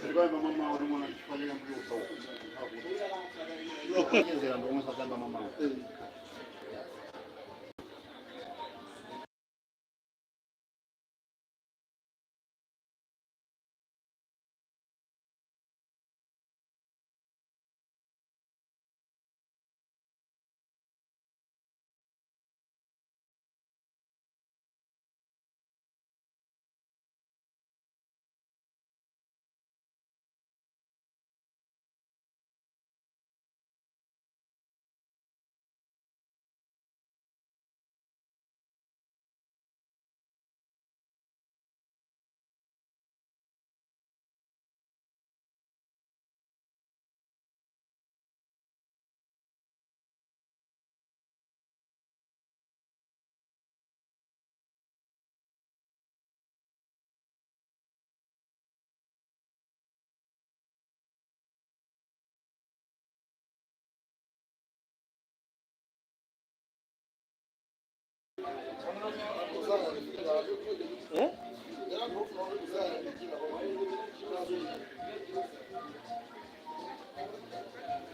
Serikali mama wanaona kufanya mbio sawa. Ndio ndio mwanzo kama mama.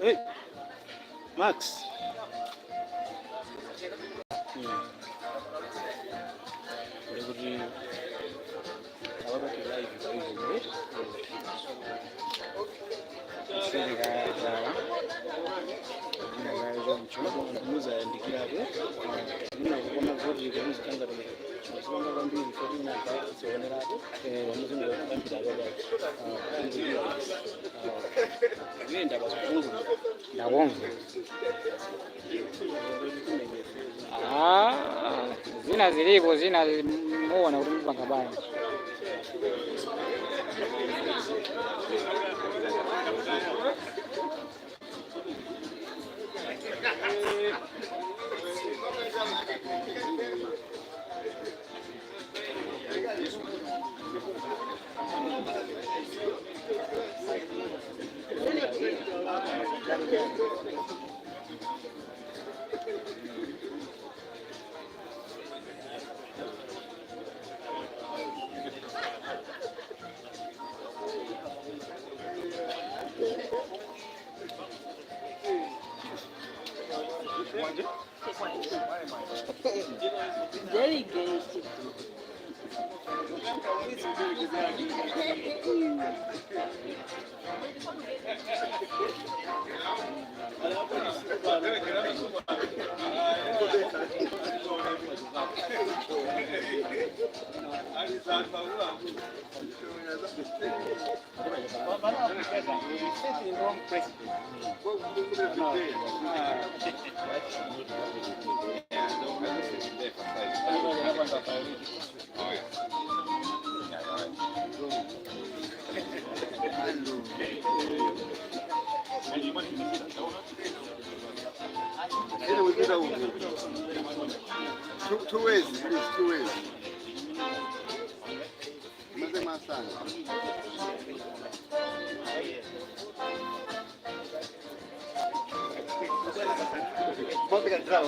Hey, Max. Zina zilivyo zina muona ulimpa kabaya. Delegate. Two ways, please, two ways. Mzee sana. Pode entrar,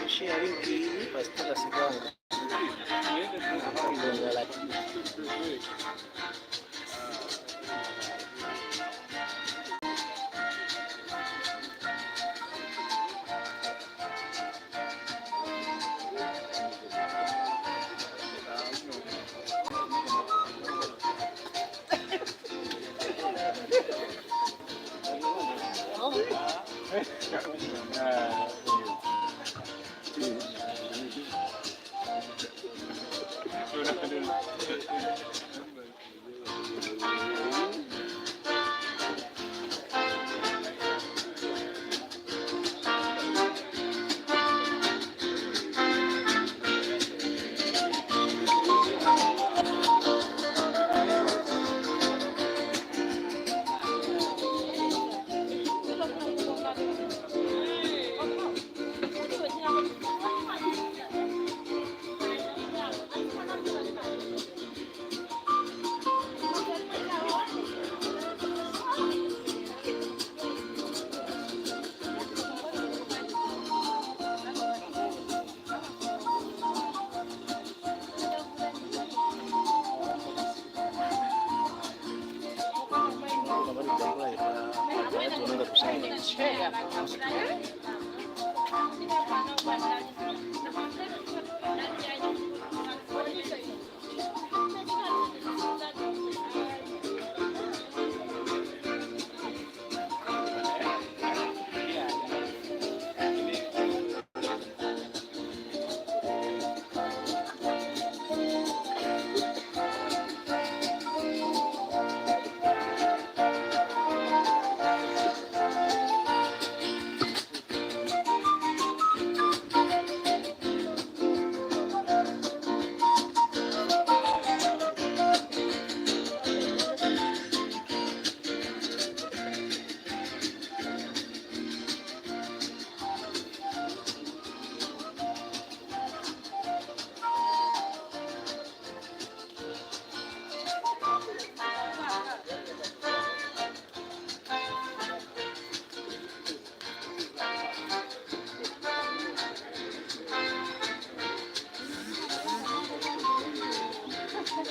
Share link hii kwa status yangu.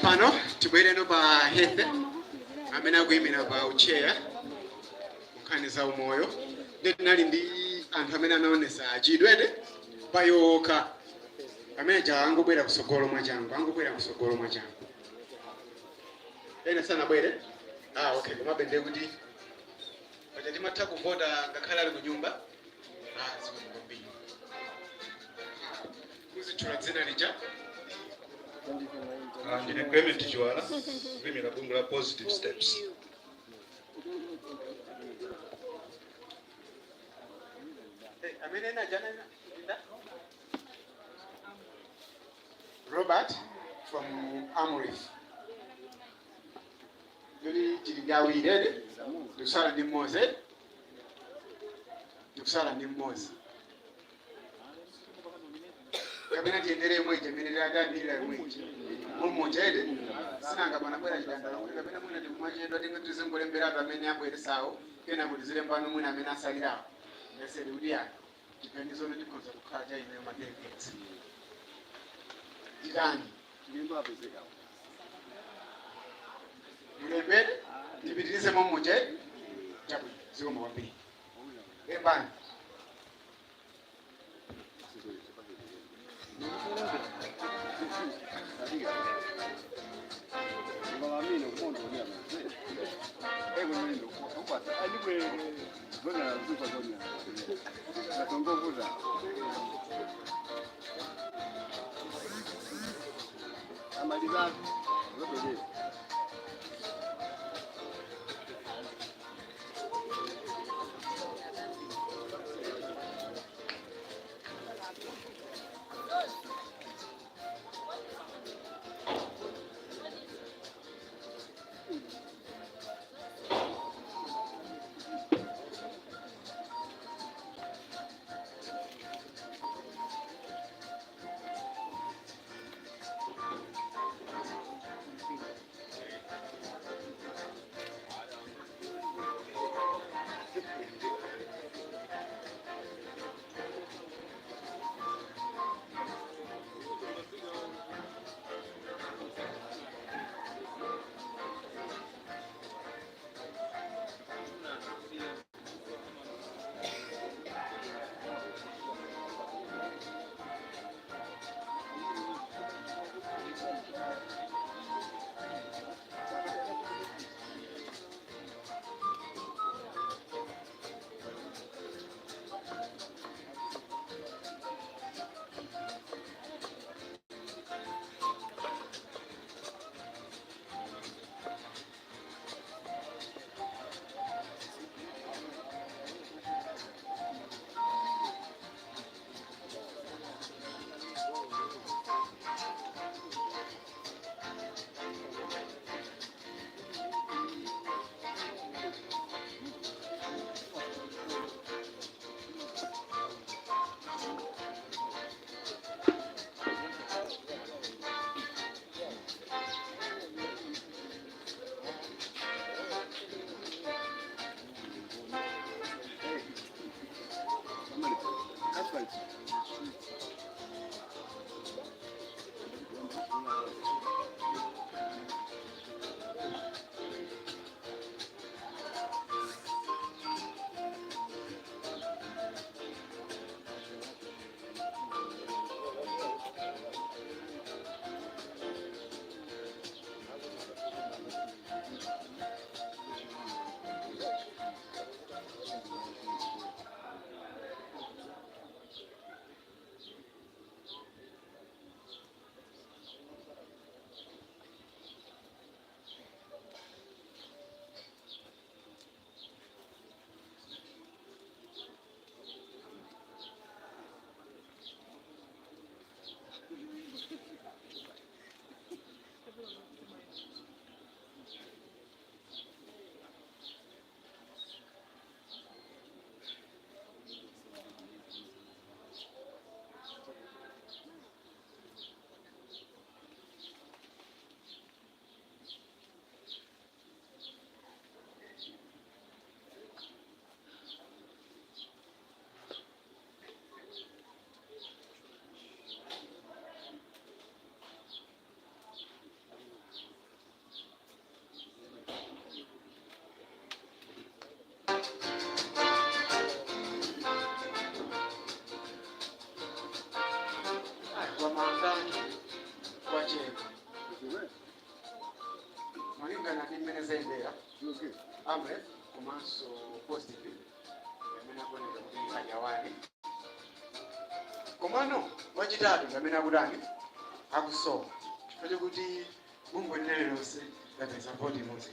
Pano tibwere no pa health amene akuyimira pa ucheya kukhaniza umoyo ndi nali ndi anthu amene anaonesa achidwede payoka amene angobwera kusogolo mwachangu ene sana bwere okay komabe ndiye kuti paja timatha kuvota ngakhale ali ku nyumba zikumbiri kuzitchula dzina lija. Ndine Clement Chiwala, kuyimira bungwe la Positive Steps. Robert from Amorif. Yuli jigawire tusala ndi Mose. Kabina tiendelee mweje minira gandira mweje. Mumujede sinanga bana kwera chidandala kabina mwina ndi kumajendo tinga tizingolembera pamene abwere sawo kena kuti zilembano mwina amene asalira. Ngese udia chipendizo ndikoza kukaja ine madelegate. Ndani ndimba bezeka. Ndilembere ndipitirize mumuje chabu zikoma kwambiri. Embani Hamlet komanso positive amene akoneka kuti anyawani komano wachitatu amene akutani akusowa chifukwa chokuti bungwe linene lonse lapeza voti imodzi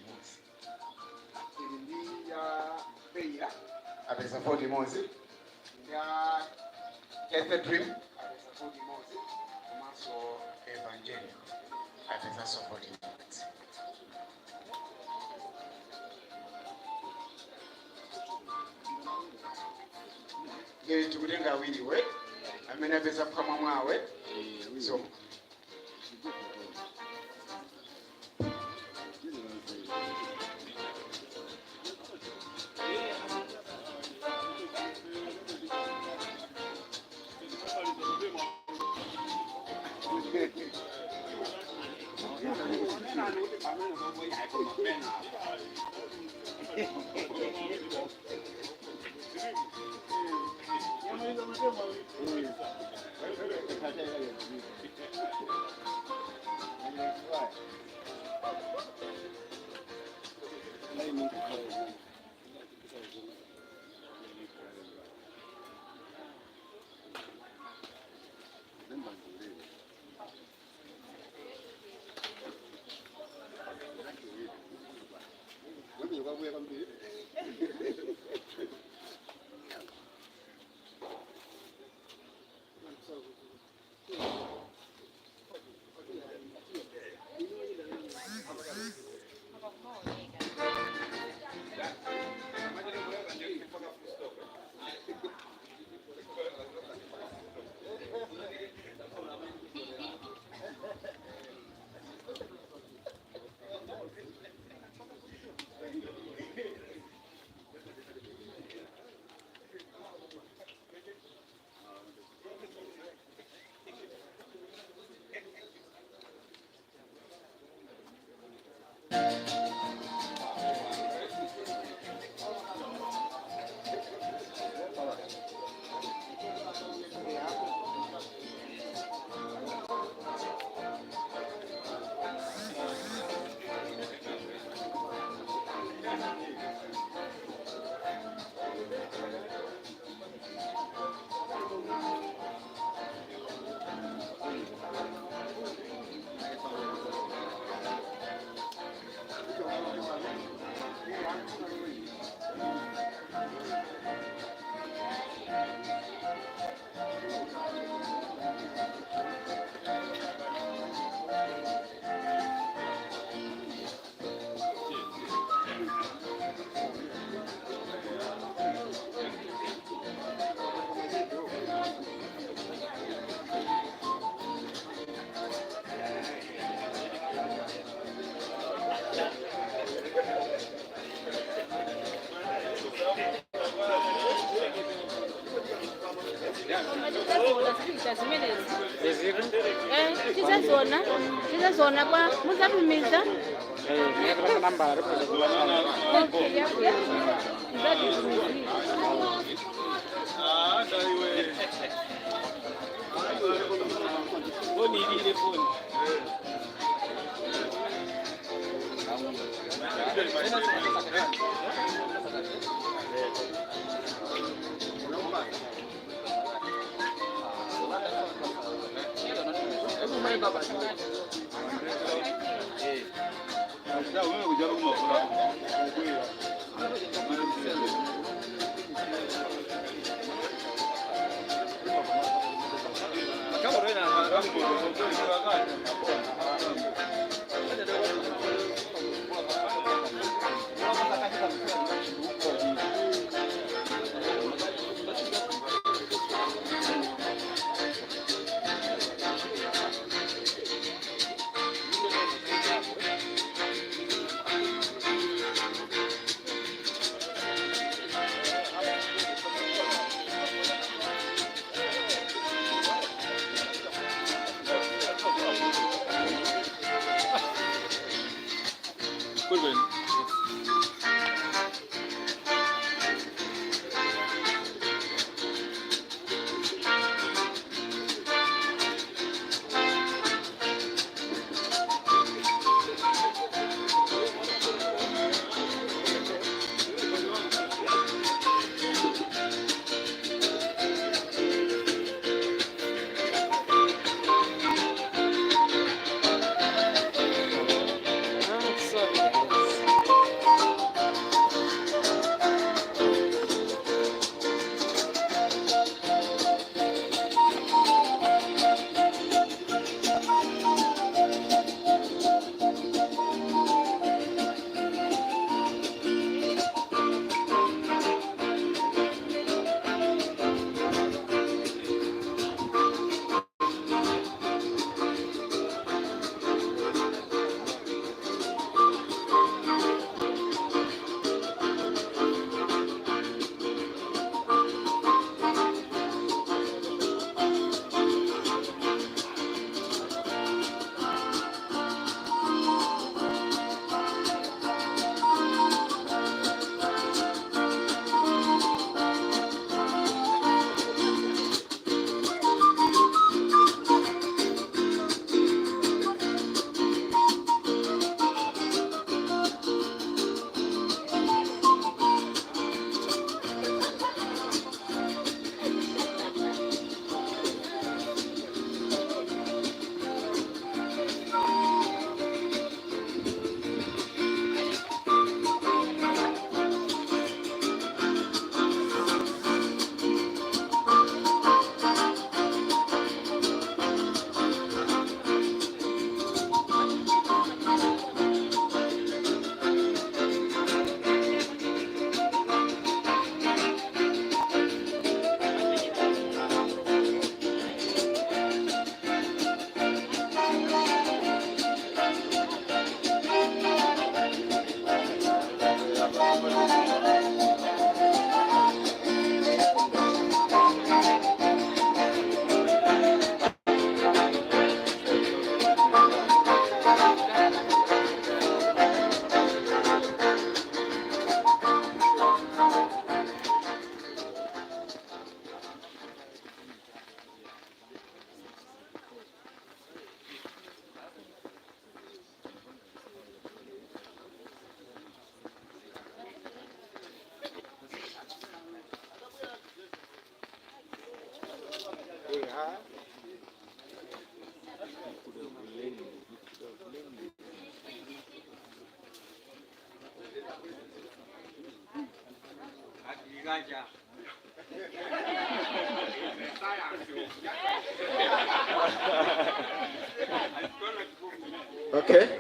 ili ndi ya Beira apeza voti imodzi ya Ethedrim apeza voti imodzi komanso Evangelical apeza voti imodzi. Tikutenga awiriwe amene apeza phamwa mwawe so Tizazona kwa muzatumiza namba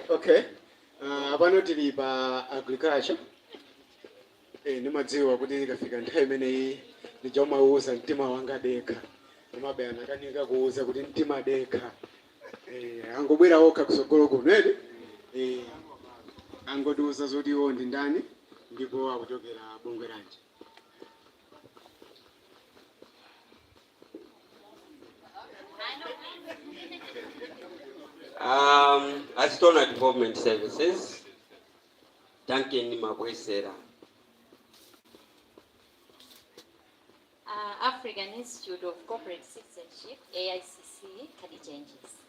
Okay. Apano tili pa agriculture. Nimadziwa kuti nikafika nthawi imeneyi ndichomauza mtima wanga dekha. Nimabena kanika kuuza kuti mtima dekha. Angobwera okha kusogolo kuno edi. Angodiuza zoti iwo ndi ndani ndipo akuchokera bungwe lanji. Azitona Development Services, Duncan Mabwesera. African Institute of Corporate Citizenship, AICC, Khadija Njisi.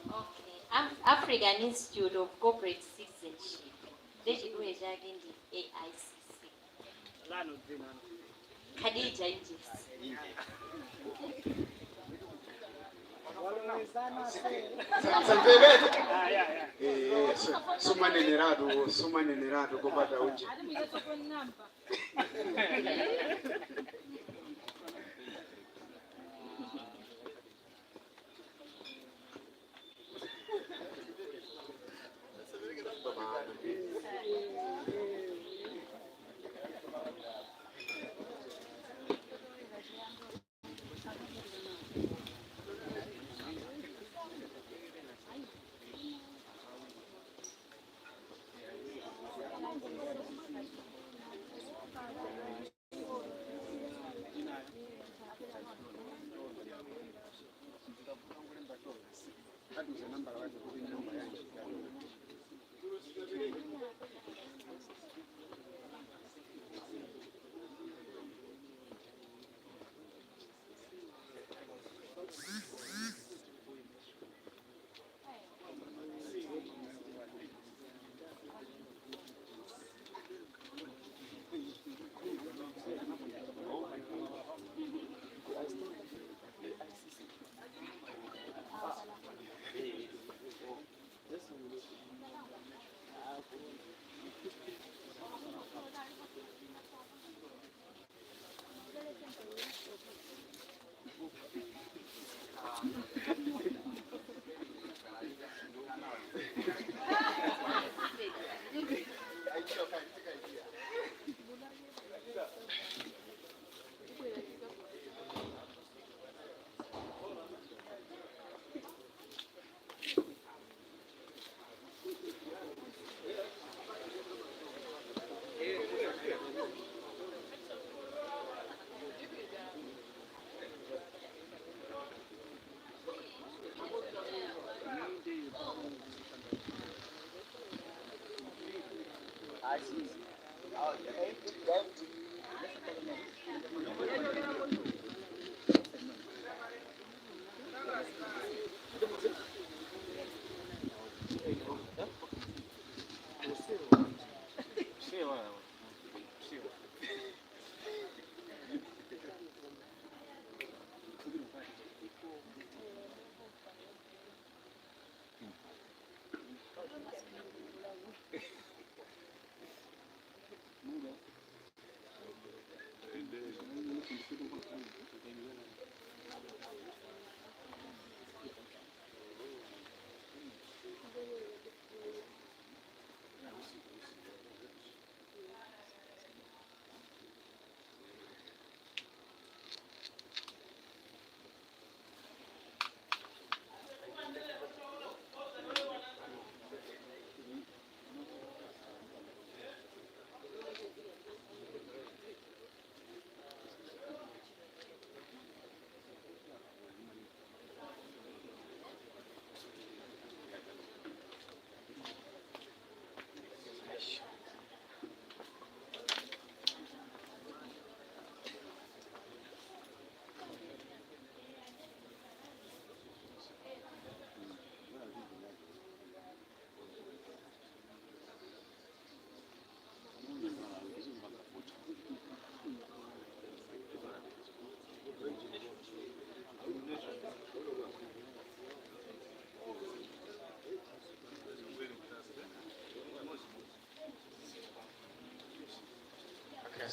Okay. African Institute of Corporate Citizenship. AICC. Khadija Njisi. Suma nenerato kupata uje.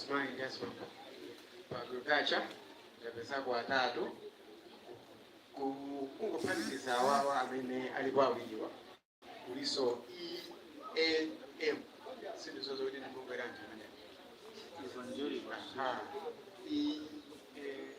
asimayi ndi asimanga pa agriculture tapezako atatu kungophatikiza awawa amene alipo awiriwa kuliso EAM sindizo zoti ndikumbera anthu amene EAM.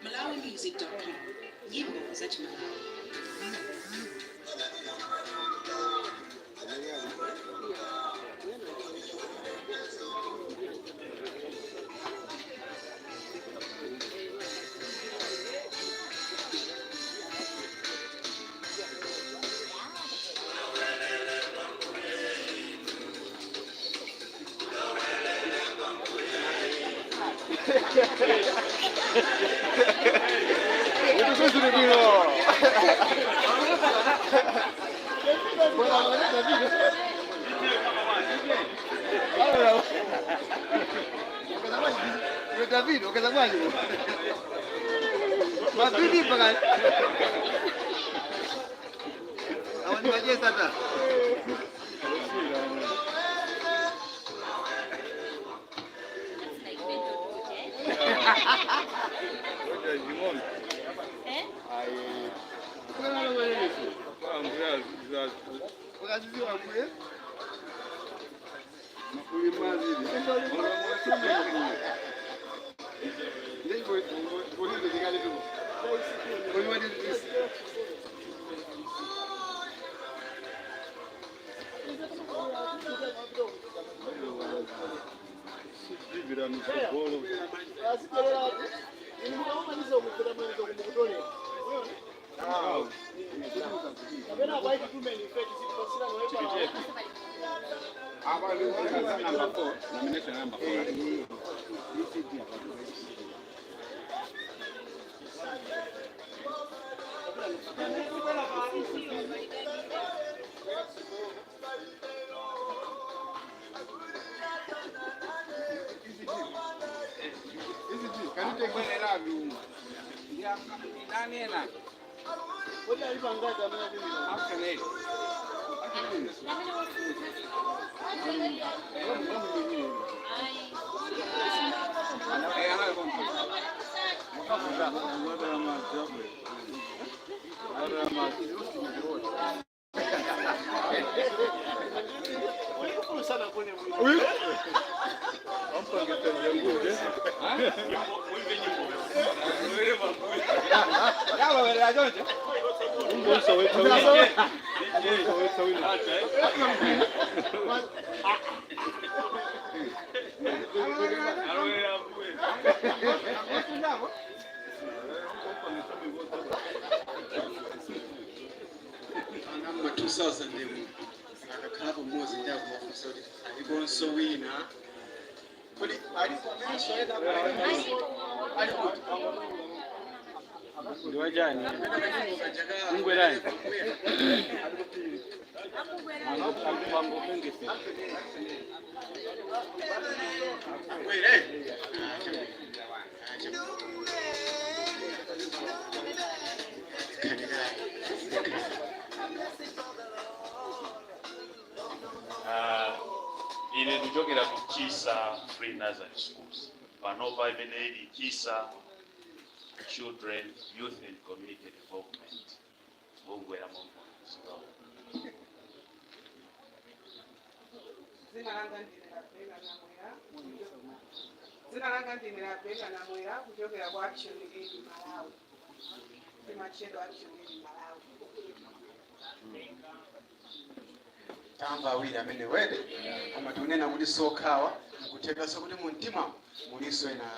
MalawiMusic.com. Nyimbo za Malawi. David, ukazamaje? Mabidi mpaka. Awani waje sasa. Ine ndijogera ku Kisa Free Nursery Schools. Panova imeneyi Kisa Children, Youth and Community Development. Bongwera Mungu. Zina langa ndinira Bella na Mwera kujogera kwa Action Aid Malawi. Machendo Action Aid Malawi. Tamba awiri amene wede amatunena kuti sokawa mukuteka so kuti muntima muliso ena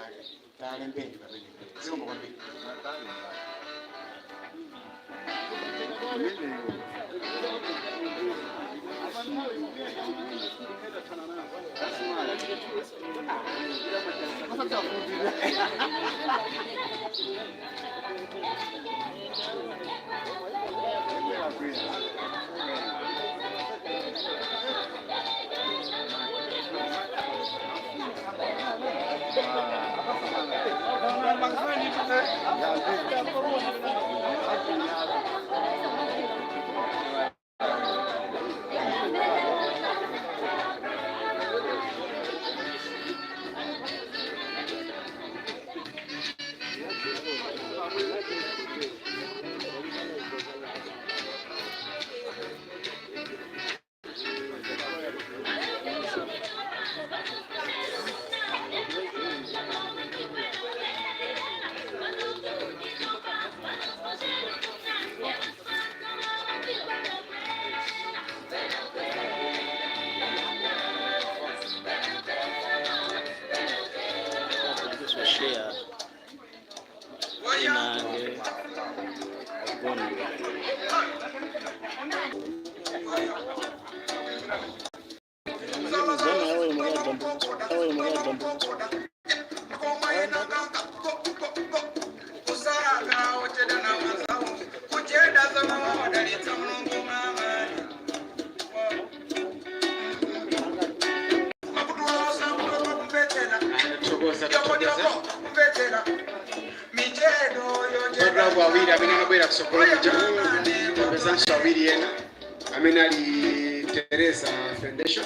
talembeni pamene zikomo kwambiri. Usara Bravo awiri amene bwera kusokoloja representation awiri ena amene ali Teresa Foundation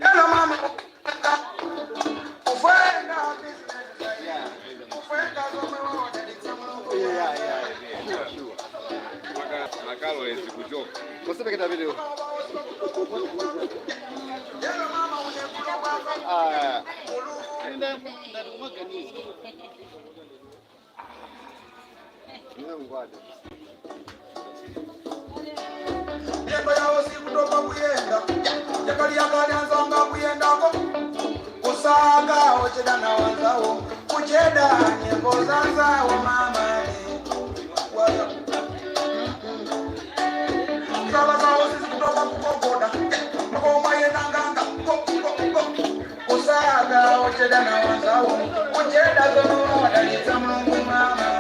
Hello, mama. Nyembo yao si kutoka kuyenda yakali anzanga kuyendako kusaga ocheda na wanzao kucheda nyembo zanzao mama kala zao si kutoka kukogoda mkoma yenanganga kusaga ocheda na wanzao kucheda zono wadalita Mungu mama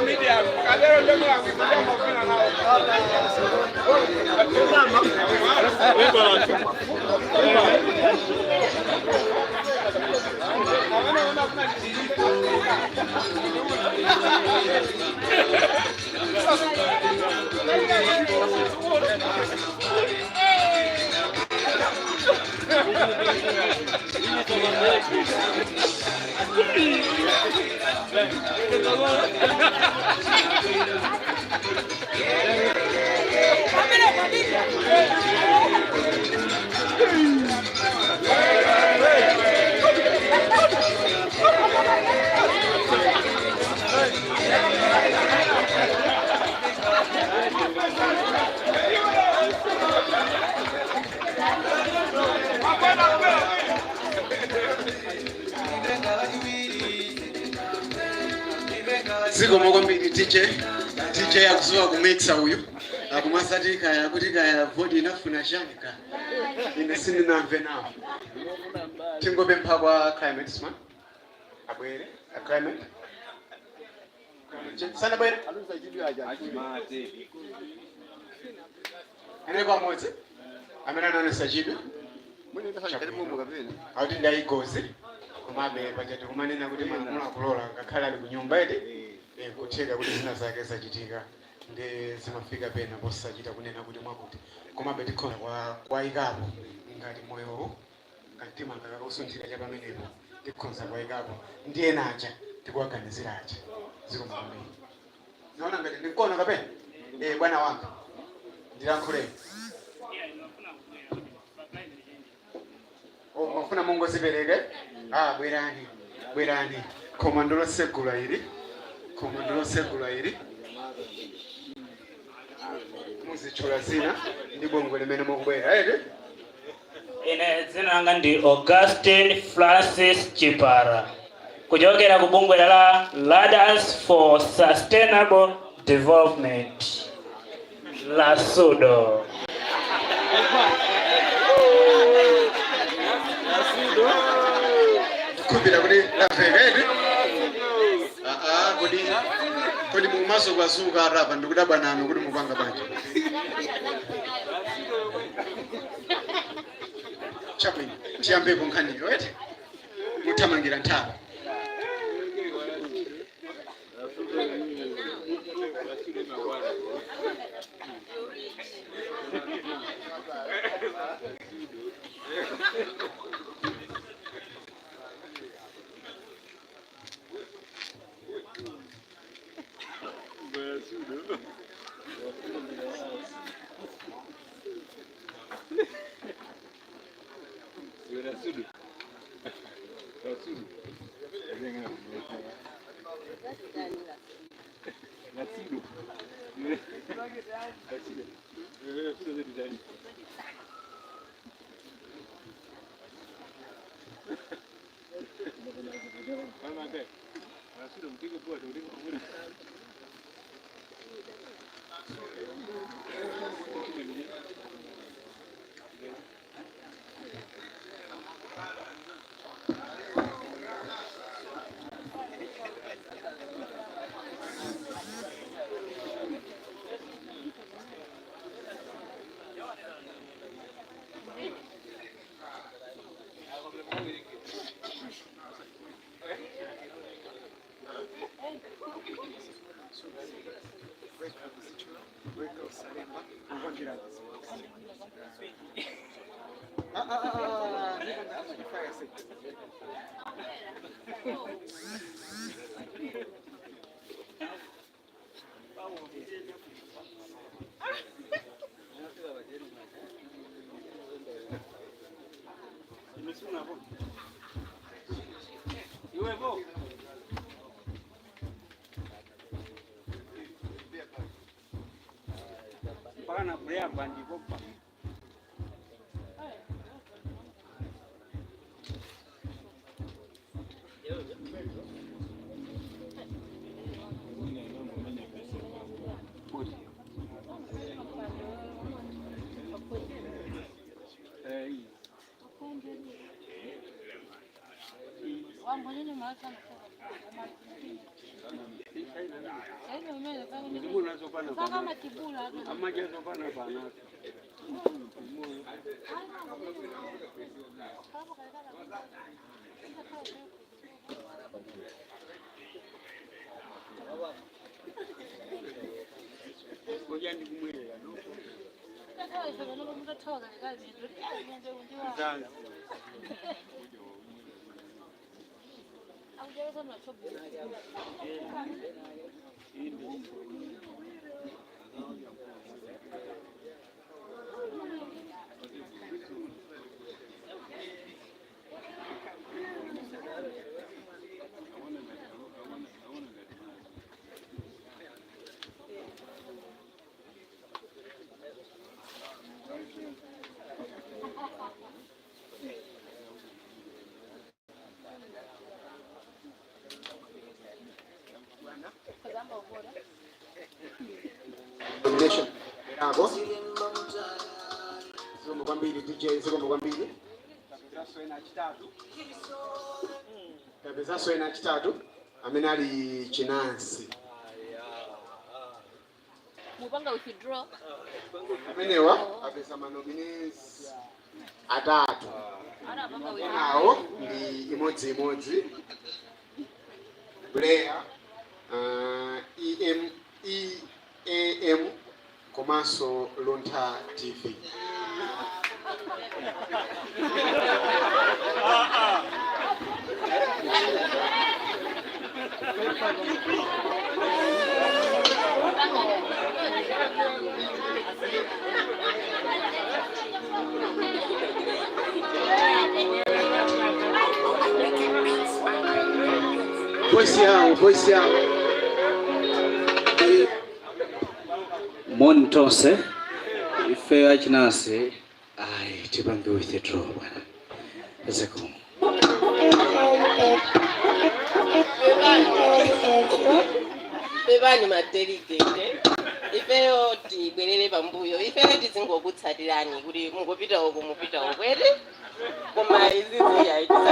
Media, Sigo mogo mbili DJ akuzuwa kumixa huyu akumasatika yakutika ya body inafuna shanika ine sindi namve nawo tingobe mpakwa climate man abwere a climate sana bwere ene kwa mozi amena nane sajidu auti ndaigozi kumabe pachati kumanena kuti mwana kulola ngakhala ali kunyumba ede kutheka kuti zina zake zachitika ndi zimafika pena posachita kunena kuti mwakuti komabe tikhona kwayikapo ngati moyo kamtima kakausunthira cha pamenepo tikhonza kwayikapo ndi ena aja tikuwaganizira aja zikumamii naona ngati ndikona kapena bwana wanga ndilankhuleni mafuna mungu zipereke bwerani komandolo segula iri muzichula zina ndi bongo limene mukubwera ere ine dzina langa ndi Augustine Francis Chipara kuchokera ku bungwe la Ladders for Sustainable Development LASUDO. kumbira kuti laveka ere kodi mumaso kwasuka arapa ndikudabwa nanu kuti mupanga banja chabwino tiyambepo nkhaniyo ete muthamangira nthawi Pana kulea bandi bopa. Bravo. Zombo kwambiri DJ, zombo kwambiri. Kabeza soena chitatu. Amene ali Chinansi. Mupanga withdraw. Amenewa apesa nominees atatu. Nawo ndi imodzi. Blair, EAM, Komanso Lunta TV. Voice yao. Montose ife achinase ai tipange withdraw bwana. Ezeko. Bebani mateligete. Ifeyo tibwerere pambuyo. Ifeyo tizingokutsatirani kuti mungopita uko mupita uko ere. Koma izizi yaitisa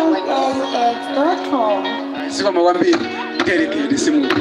Siko mwambie teligete simu kwa.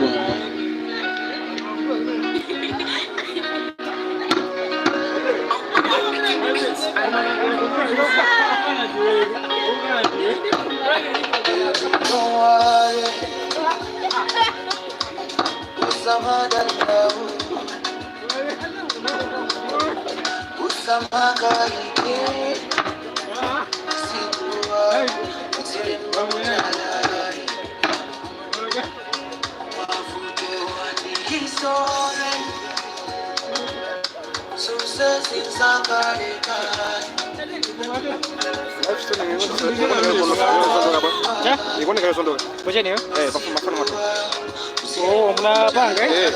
Oh, mnapanga eh?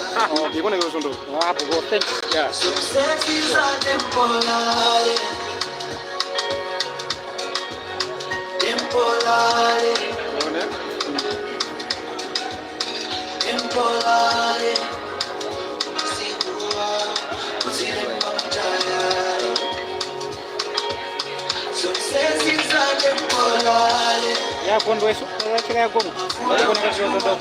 Niko na hizo ndo. Hapo go. Thank you. Yeah. Success is a temporary. Sikuwa kuzile mtayari. Success is a temporary. Ya kondo eso, ya kondo. Niko na hizo ndo.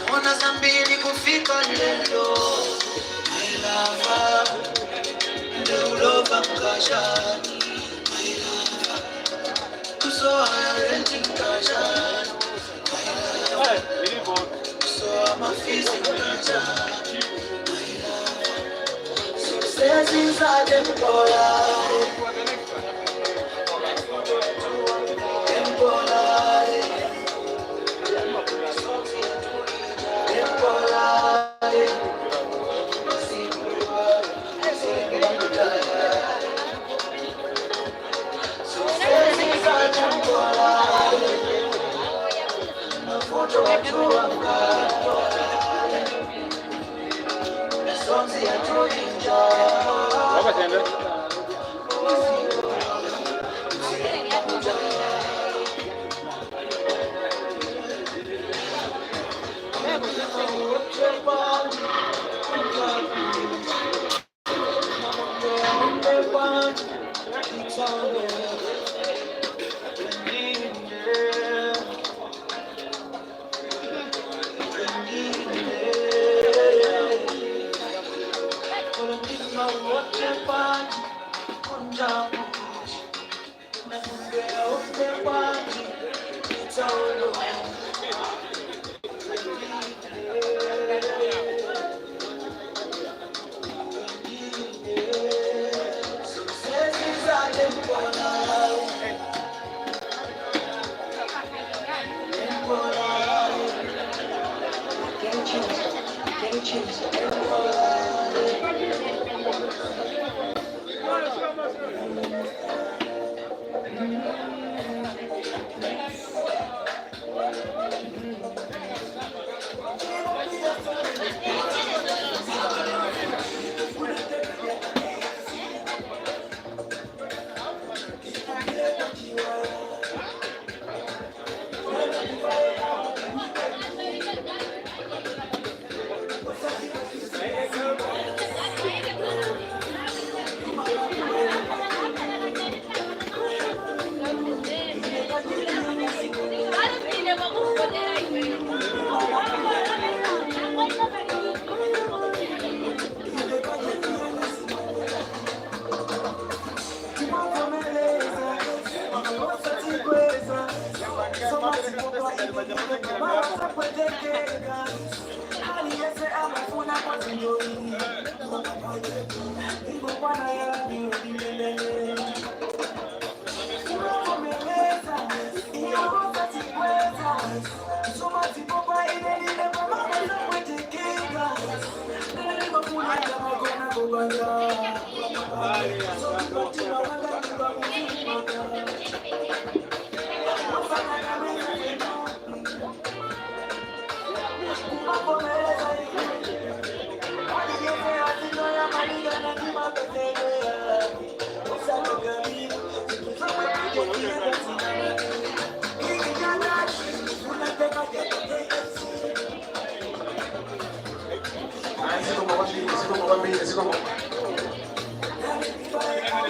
Naona zambini kufika lelo. My lover, ndeulova mkashani. My lover, kusoa renti mkashani. My lover, kusoa mafisi mkashani. My lover, success is a temporary. Temporary.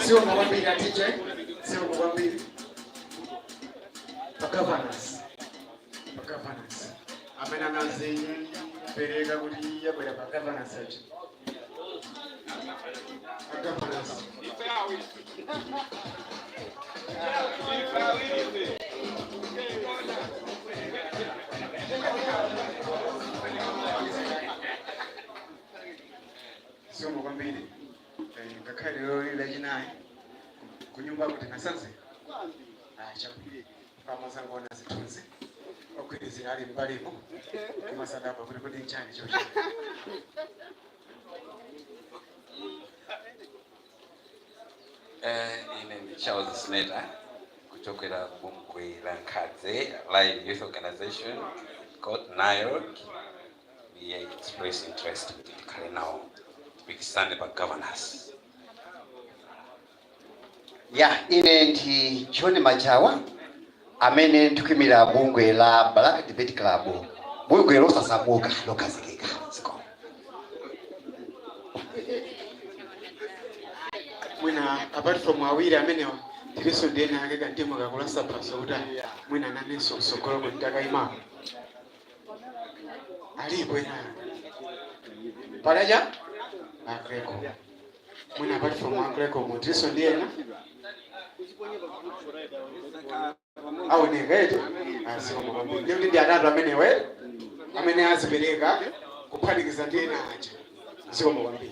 Sio mwambie atije, sio mwambie. Governance. Amena nazi perega kuti yabwera pa governance yacho. Governance. Sio mwambie. Ngakhale lero lachinayi kunyumba kuti nasanze chakudya pamazangona zithunzi okwiriza ali mbalimo kumasadaba kuti kodi nchani chocho ine ndi Charles Sneta kuchokera bungwe la Nkadze Live Youth Organization called NIOC. We express interest in now pikisane pa governance. Ine ndi John Machawa amene ndikuyimira bungwe la Black Debate Club. Bungwe losasamuka lokazikika. Mwina apart from awiri amenewa tiliso ndena akeka ndimo kakulasa paso kuti mwina nanenso sokolo kuti takayima alipo ena palaja akreko mwina apart from akreko mutiliso ndena au negaete asiko mwambi ndio ndi atatu amenewe amene azipereka kuphatikiza ndena aja siko mwambi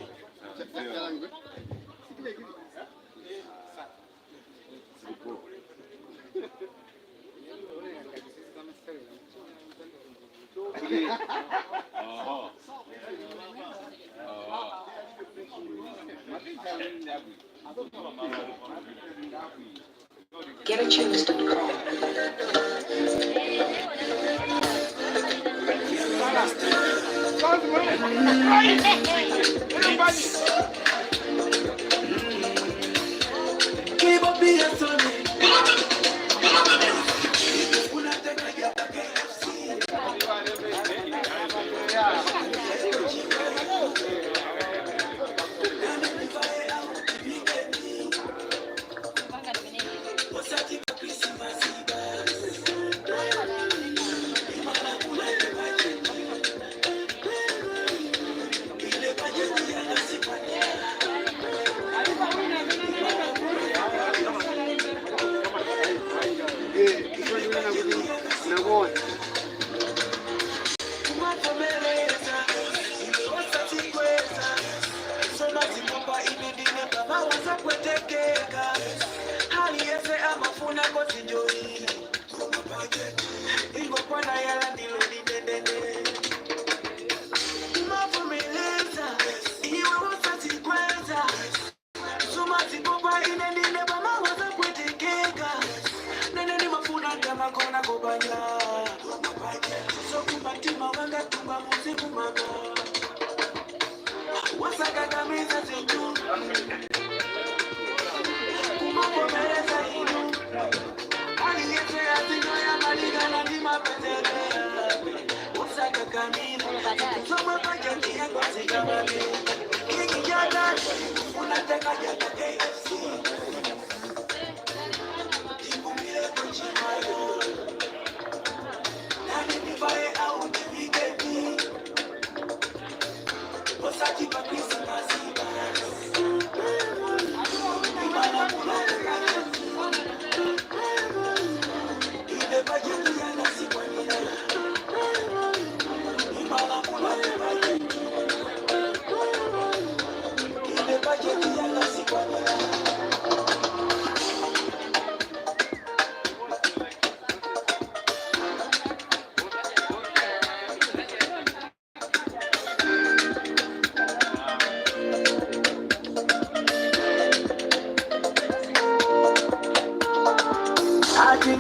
GetAtunes.com.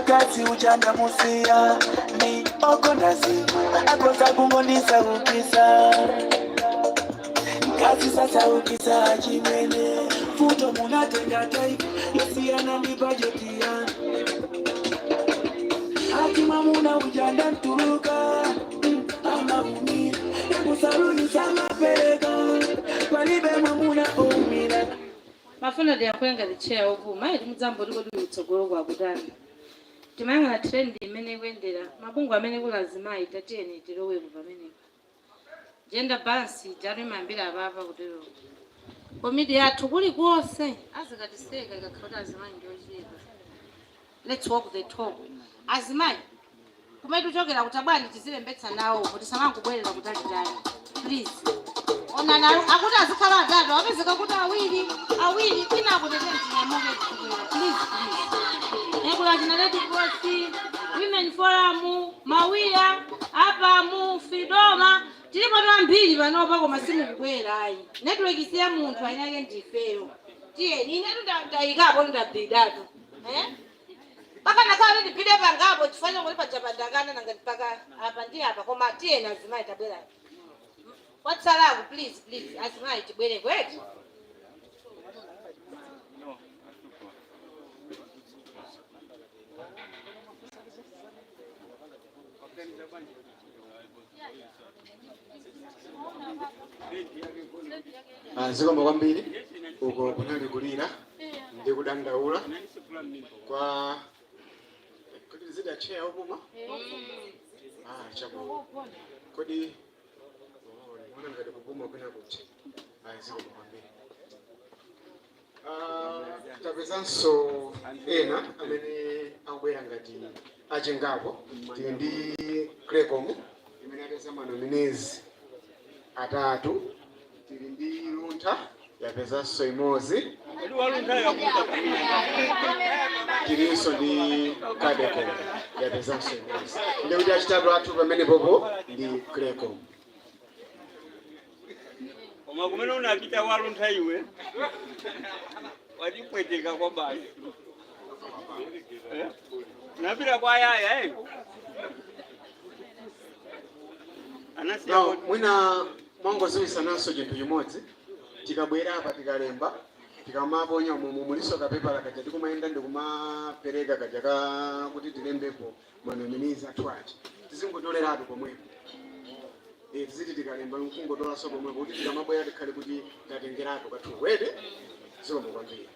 Kazi ujana musia ni okonazi akosa kungonisa ukisa kazi sasa ukisa chimene futo munatenga taifa yasiana ni bajeti ya hatima muna ujanda nturuka ama umira ekusaruni sama pereka palibe mwamuna umira mafuna ya kwenga lichea ovuma ili mzambo liko lutsogolo kwa kudani timanga na trend imene kwendera mabungu amene kulazima itatiyeni tilowe pamene gender balance jari mambira ababa kutero komiti yathu kuli kwose azikatiseka ikakhala azimayi ndocheka. Let's walk the talk. Azimayi kumaitu chokera kutabwani tizilembetsa nawo kuti samangubwerera kutali tali please onana akuti azikhala atatu apezeka kuti awiri kwina akutetenti nyamuke kubwera please nekula tinaleti kosi women forum mawia apa mu Fidoma tilipo twambiri panopa koma simukubwera ayi network isiya munthu ainake ndifeyo tiye ine ndayikapo ndabidatu paka nakhala ndipide pangapo chifanya kuti pachapandakana nanga paka apa ndi apa koma tiye nazimayi tabwera watsalaku please azimayi tibwere kwetu zikoma kwambiri uko kunalikulira ndi kudandaula kwa kodi zida chair opuma chabo kodi mwana ngati kupuma kwina kuti zikoma kwambiri tapezanso ena amene akubwera ngati achengapo tili ndi Clecom imene apeza manominees atatu tili ndi Luntha yapezanso imodzi tilinso ndi Kadeko yapezanso imodzi ndi kuti achitatu athu pamene popo ndi Clecom. Koma kumene unapita wa Luntha iwe watipweteka kwa basi unapita kwa yaya Now, mwina mwangoziwisa naso chintu chimodzi tikabwera apa tikalemba tikamaponya muliso kapepala kaja tikumayenda ndikumapereka kaja kuti tilembepo manominizi athu aja tizingotoleratu pomwepo tiziti tikalemba mkungotolanso pomwepo kuti tikamabwera tikhale kuti tatengeratu kathu wede zikomo kwambiri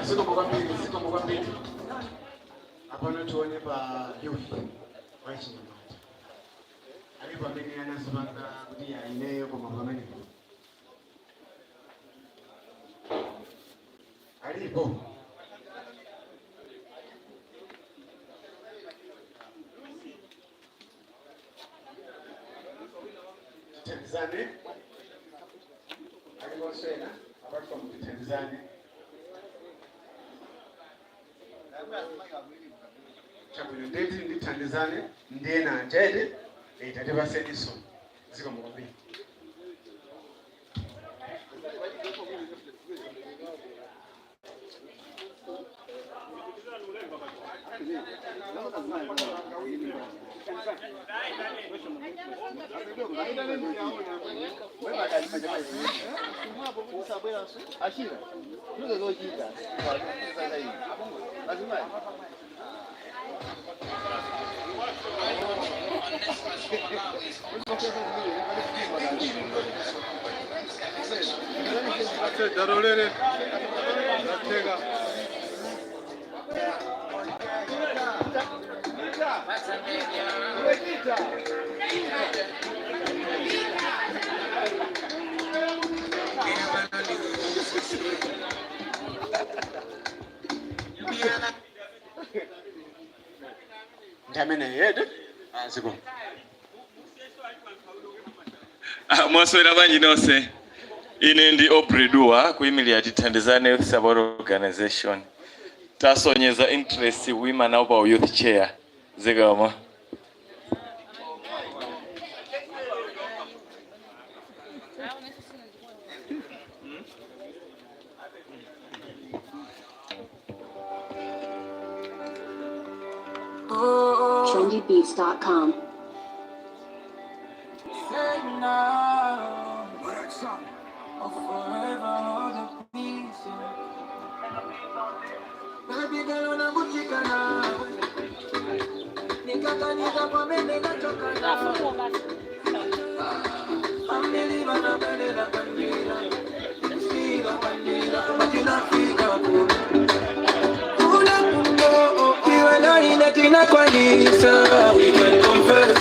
Siko kwa mbili. Hapana tuone pa youth. Waishi nyumbani. Alipo mbele anasubanga kutia ile kwa mama alipo. Tanzania. Alipo sena apart from Tanzania. Chabulo ndeti ndithandizane ndiyena njede eyithathe baseniso ziko ngobi Darolere Ratega ndamene yede aziko mwaswera banji nonse. Ine ndi Opredua kuyimirira Tithandizane Youth Support Organization. Tasonyeza interest women about youth chair. Zigama. trendybeats.com. We can confess.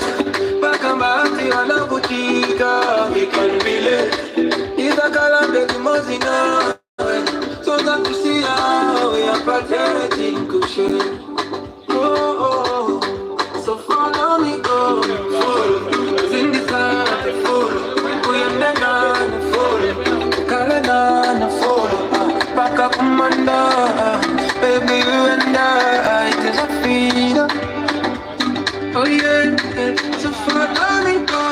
Bakambati wanavutika. We can relate. Iza kalambe kimozina. Soza kusia. We are pathetic cushion. Oh. So follow me, go. Follow. Sing the song, follow. We are the follow. Kalana, follow. Back up, Manda. Baby, you and I just a feeder. Oh yeah, so follow me, go.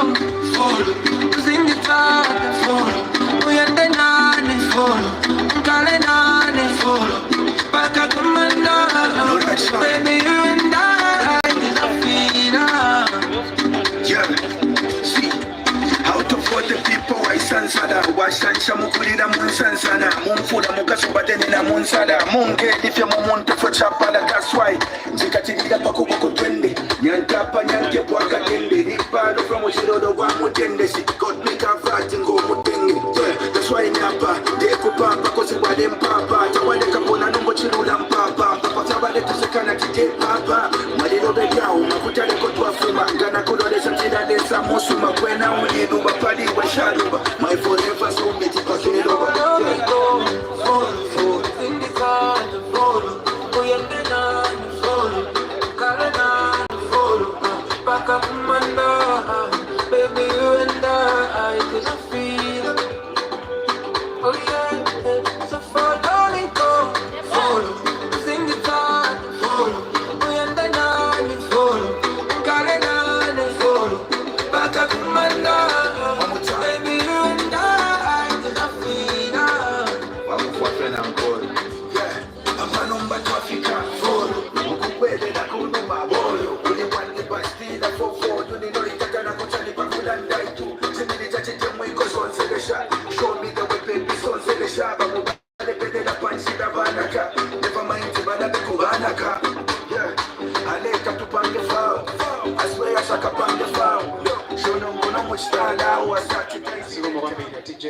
Follow. Sing the song, follow. We are the nine, follow. Kalana, follow. Back up, Manda. Baby, you and I just a feeder. Yeah, see, out of all the people I sansada, washansha mukulira munsansana, mumfula mukasubadeni na munsada, munge difya mumuntu fochapala kaswai, njikatirira pakuboko twende, nyantapa nyanke bwaka tende, ripado from uchirodo wa mutende, she got me kavati ngo mutenge, yeah, that's why nyapa, deku papa kosi wade mpapa, tawade kapona numbo chirula mpapa, mpapa tabade tusekana tite papa, malilo bejao, makutale kotwa fuma, ngana kulole santida desa musuma, kwena ulidu bapadi wa sharuba, my forever so meti pakero. Follow, sing the song, follow. We are the nine, follow. Kalana, follow. Back up, Manda. Baby, you and I just feel. Oh yeah, so follow me, go. Follow, sing the song, follow. We are the nine, follow. Kalana, follow. Back up, Manda. Baby, you and I just feel. I'm good. Yeah, I'm a number to Africa. Follow, ukukwele na kunuma bolo. Uli wani bastida for four. You need only take na kuchani pa kulanda itu. Simili chachi jemu iko sonselesha. Show me the way baby sonselesha. Bamu bade pede na panchi na banaka. Never mind bada beko banaka. Yeah, aleka tupange fao. I swear I shaka pange fao. Show no mono much Siku mwambie TJ.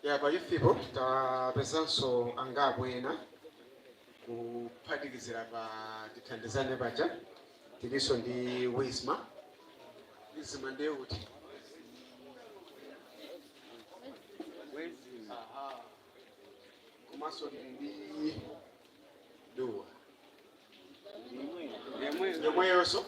Ya kwa yufipo tapesa so angabwena kuphatikizira pa tithandizane baja tiliso ndi Wisma ndiye kuti komaso ndi dua yomweyoso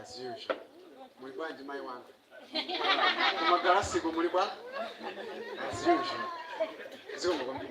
as usual. Mulibwanji mai wangu. Kumagalasi kumulibwa. As usual. Ziko mkombi.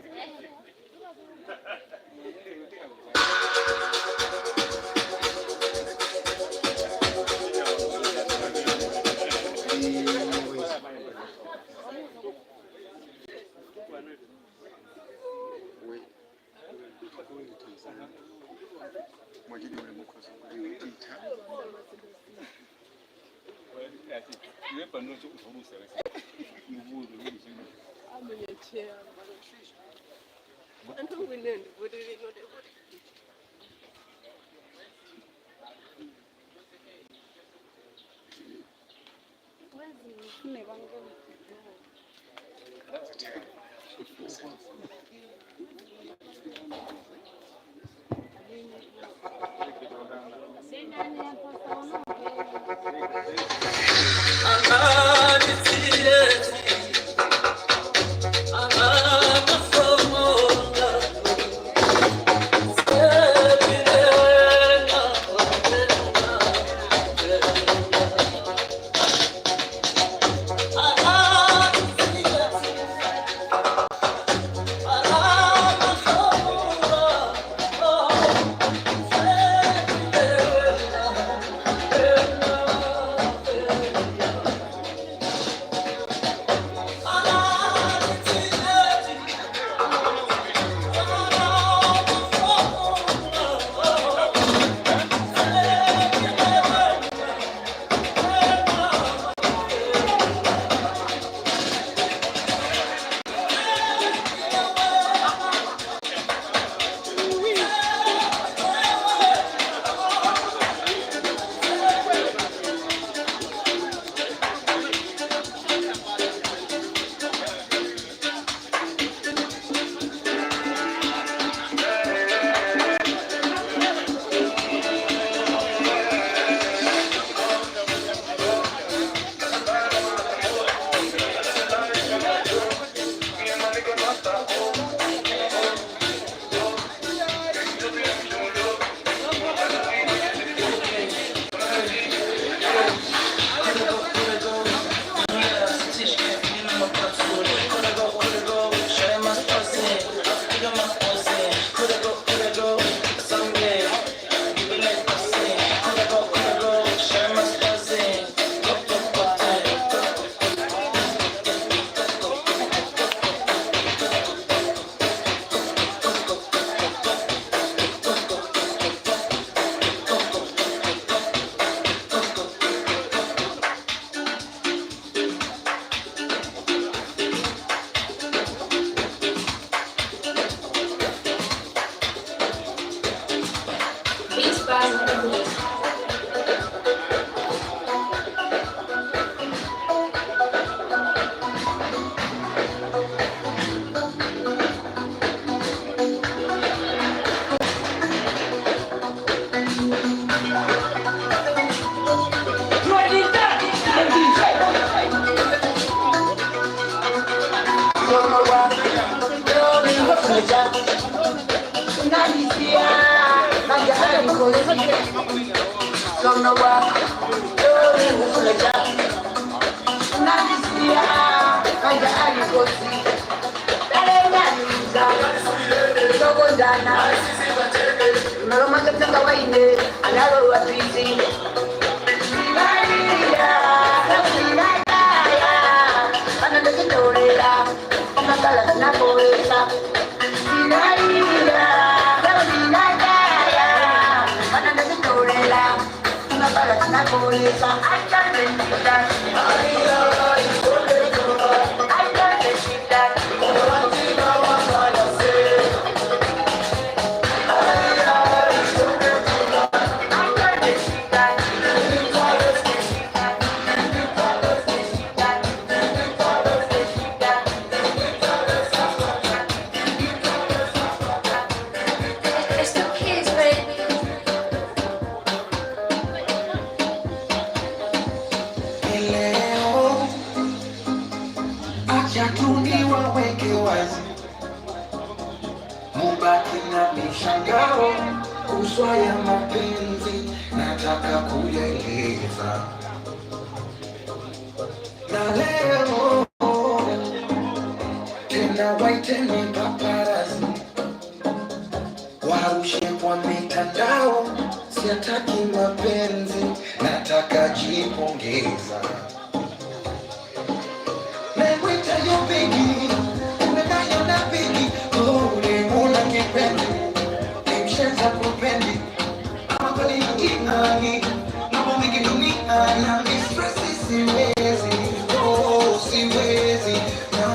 I can't wacha tu niwaweke wazi, mubaki na mishangao kuswa ya mapenzi nataka kuyaeleza. Na leo tena waiteni paparazi warushe kwa mitandao, siataki mapenzi nataka jipongeza. Nemwita yo bigi, umenayo na bigi, ulimuna kipendi, nimshenza kupendi, ama kwa nini na mwingi dunia na mistresi siwezi, oh siwezi na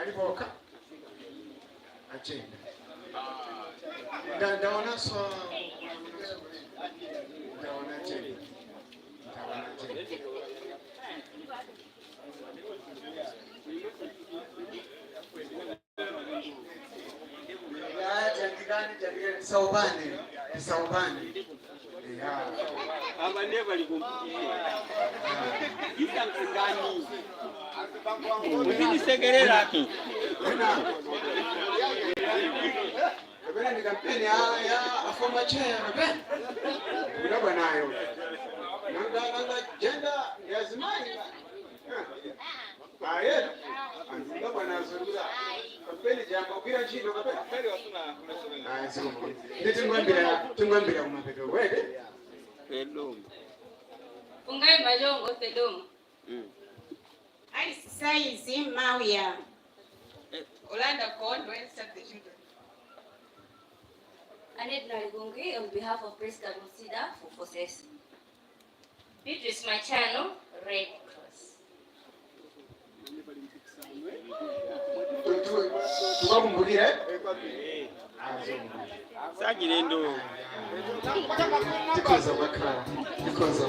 alipoka agenda ndaona swa ndaona agenda saubane aba ne bali kumpikia isa ngani ukinisegerera tu Bwana ni kampeni ya afoma chair bwana. Bila bwanayo. Nanga agenda ya zamani. Aye. Anzunga bwana zungula. Kampeni jambo bila chino kampeni. Kweli wasuna kuna. Ah, sio. Ndio tungwambira kumapeka wewe. Hello. Fungai malongo Sedomo. I size Mawia. Orlando called when start the children. Annette Naligongi on behalf of Presca Consider for Forces. This is my channel, Red Cross. Tuwakumbukire. Sagirendo. Tikoza bakra. Tikoza.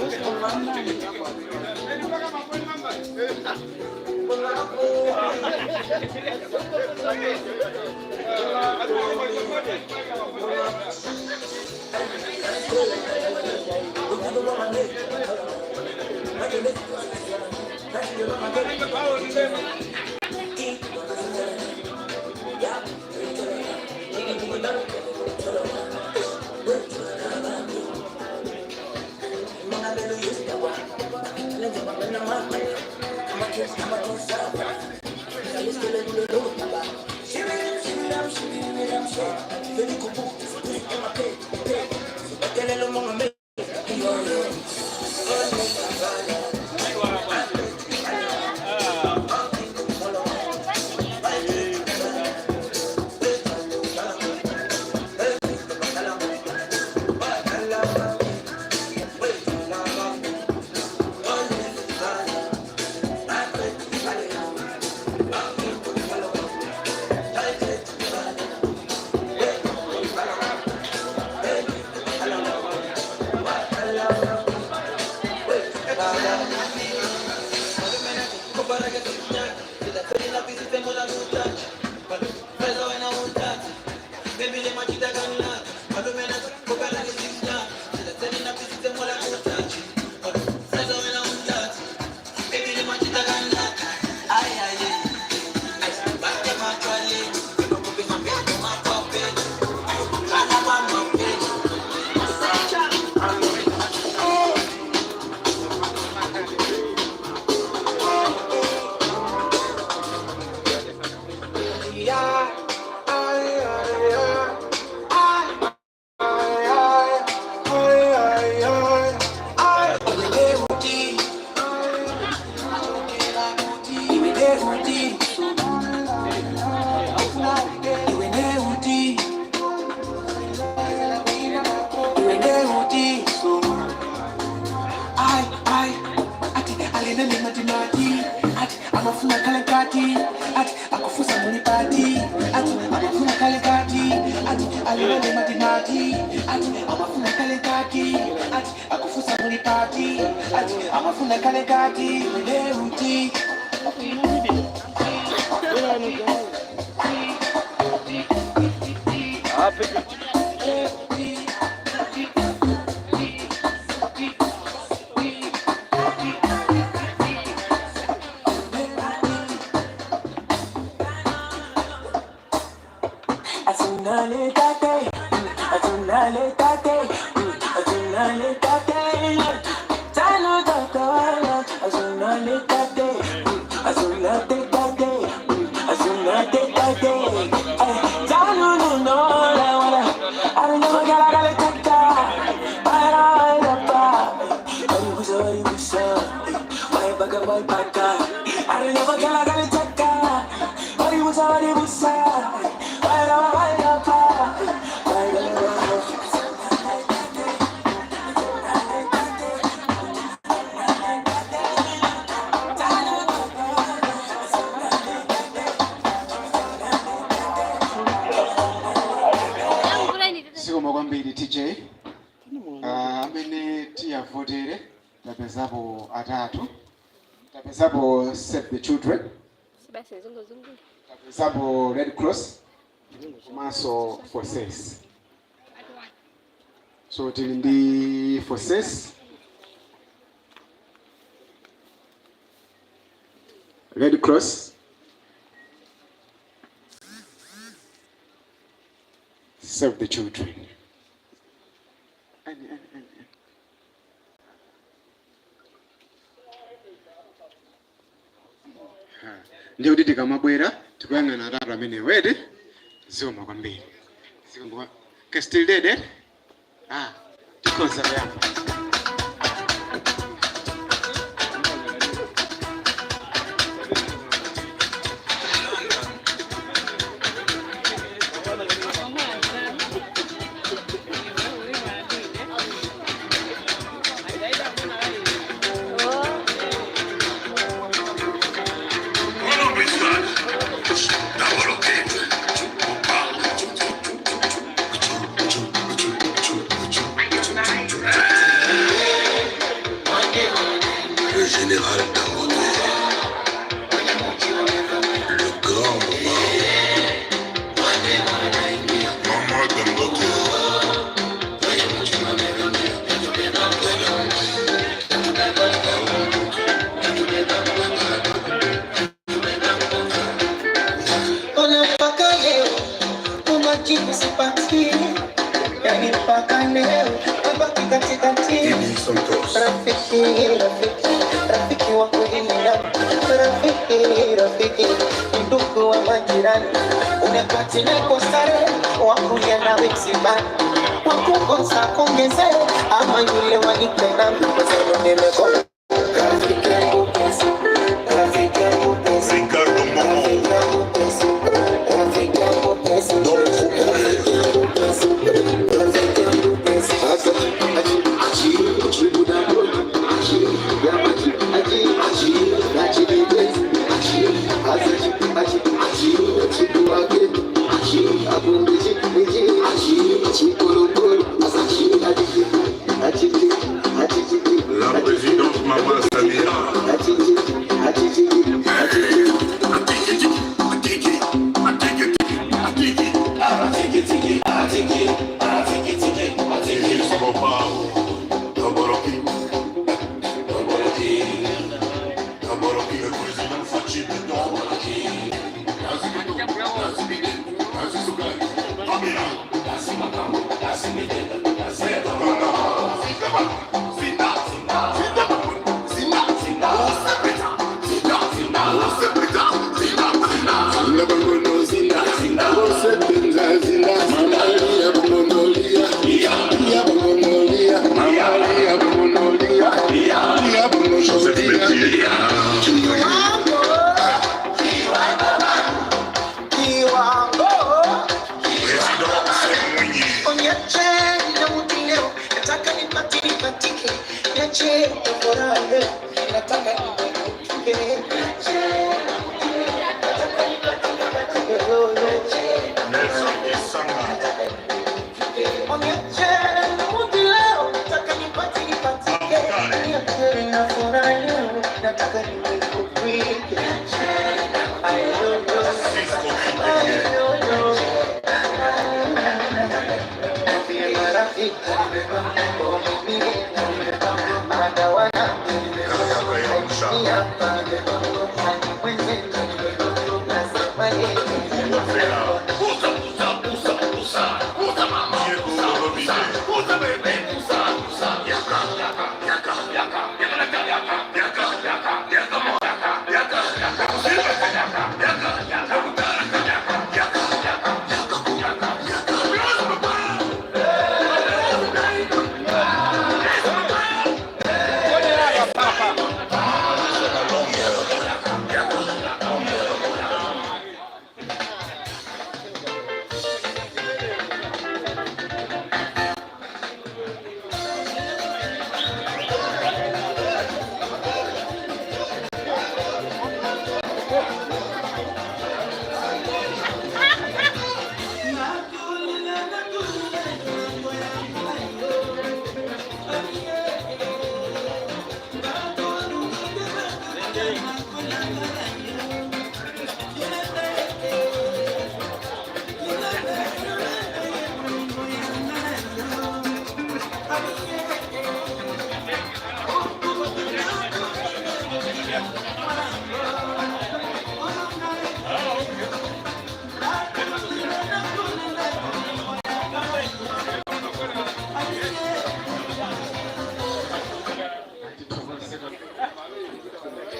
amafuna kale kati ati akufusa mulipati ati amafuna kale kati ati aliwale matimati ati amafuna kale kati ati akufusa mulipati ati amafuna kale kati leuti Tapesapo Save the Children, tapesapo Red Cross, Maso Forces. So tilindi Forces, Red Cross, Save the Children. Ndio diti kama bwera tukanga na rara mene wede zoma kwambiri sikumbuka still dead tikoza yamba Rafiki wa kulinda, rafiki ndugu wa majirani, unapati na kosare wa kuliana msibani, wa kukosa kongeze ama yule wanipenda kwa sababu nimekona rafiki yangu pesa, rafiki yangu pesa, rafiki yangu pesa, rafiki yangu pesa, rafiki yangu pesa, La présidente Maman Samira. Nataka nataka nimekukwike.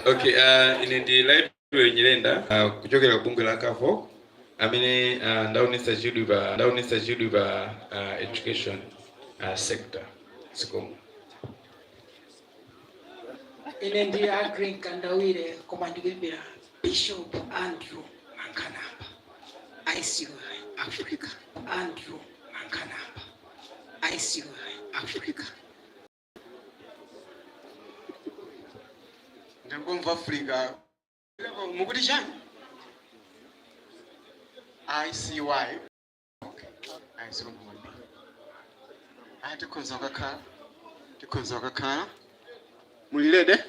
Okay, in the library Nyirenda, kuchokera bunge la Kafo, amene ndaonesa chidu ba education sector. Sikomo. Ine ndi Agri Kandawire komandibembera Bishop Andrew Mankanamba. ICY Africa. Andrew Mankanamba. ICY Africa. Ndangomva Africa. Mukuti chani? ICY. Okay. ICY. Tikonza kakhala. Mulilede?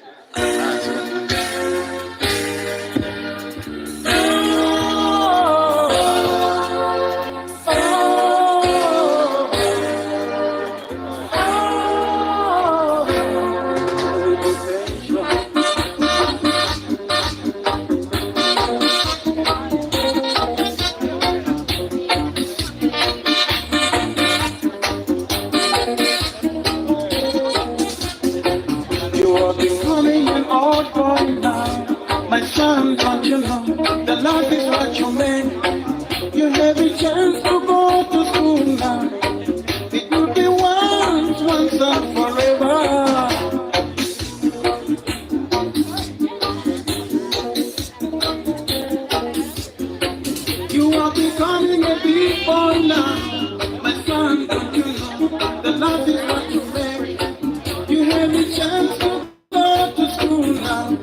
My son, don't you know, the love is what you meant. You have a chance to go to school now. It will be once and forever. You are becoming a big boy now. My son, don't you know, the love is what you meant. You have a chance to go to school now.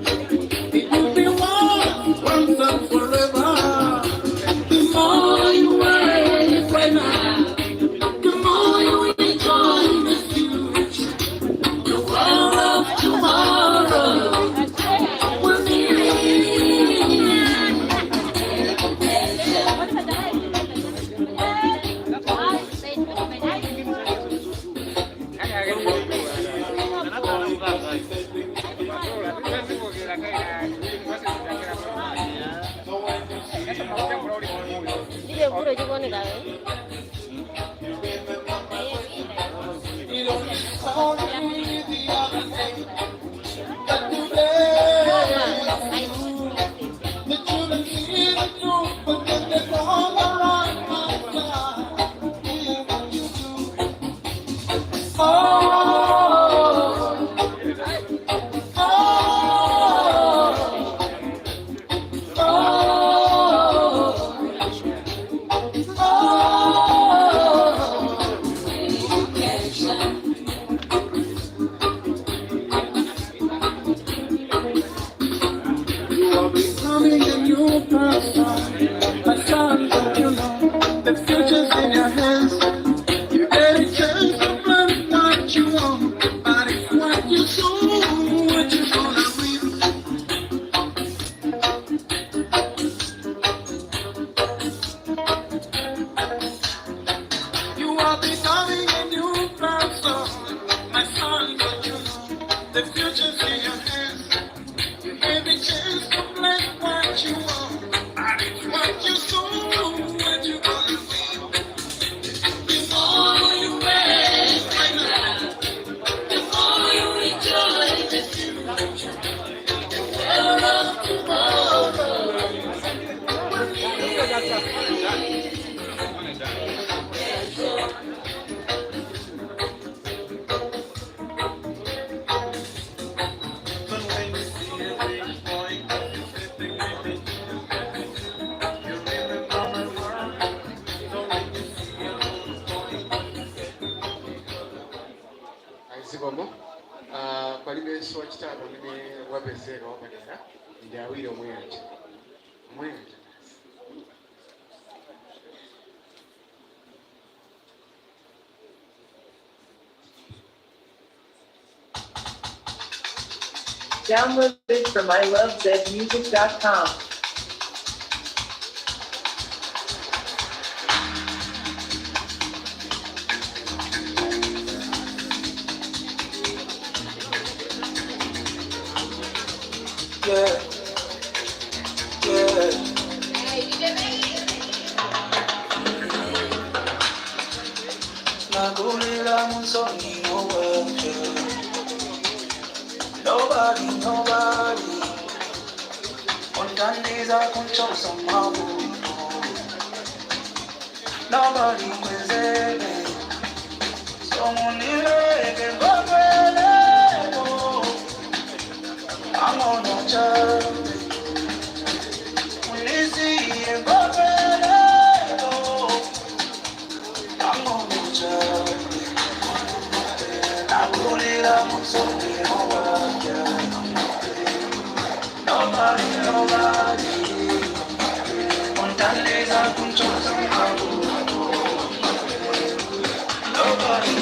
Oh Zibomo, palibe so chitabo mine wapezeka wapadera ndi awiri omweyacha Download it from ilovezmusic.com. Nobody Mondandiza kunchosa mabuto Nobody kwenzele Somunileke ngomweleko Amono chambe Unisiye ngomweleko Amono chambe Nakulila musoni mwabya Nobody Mondandiza kunchosa mabuto Nobody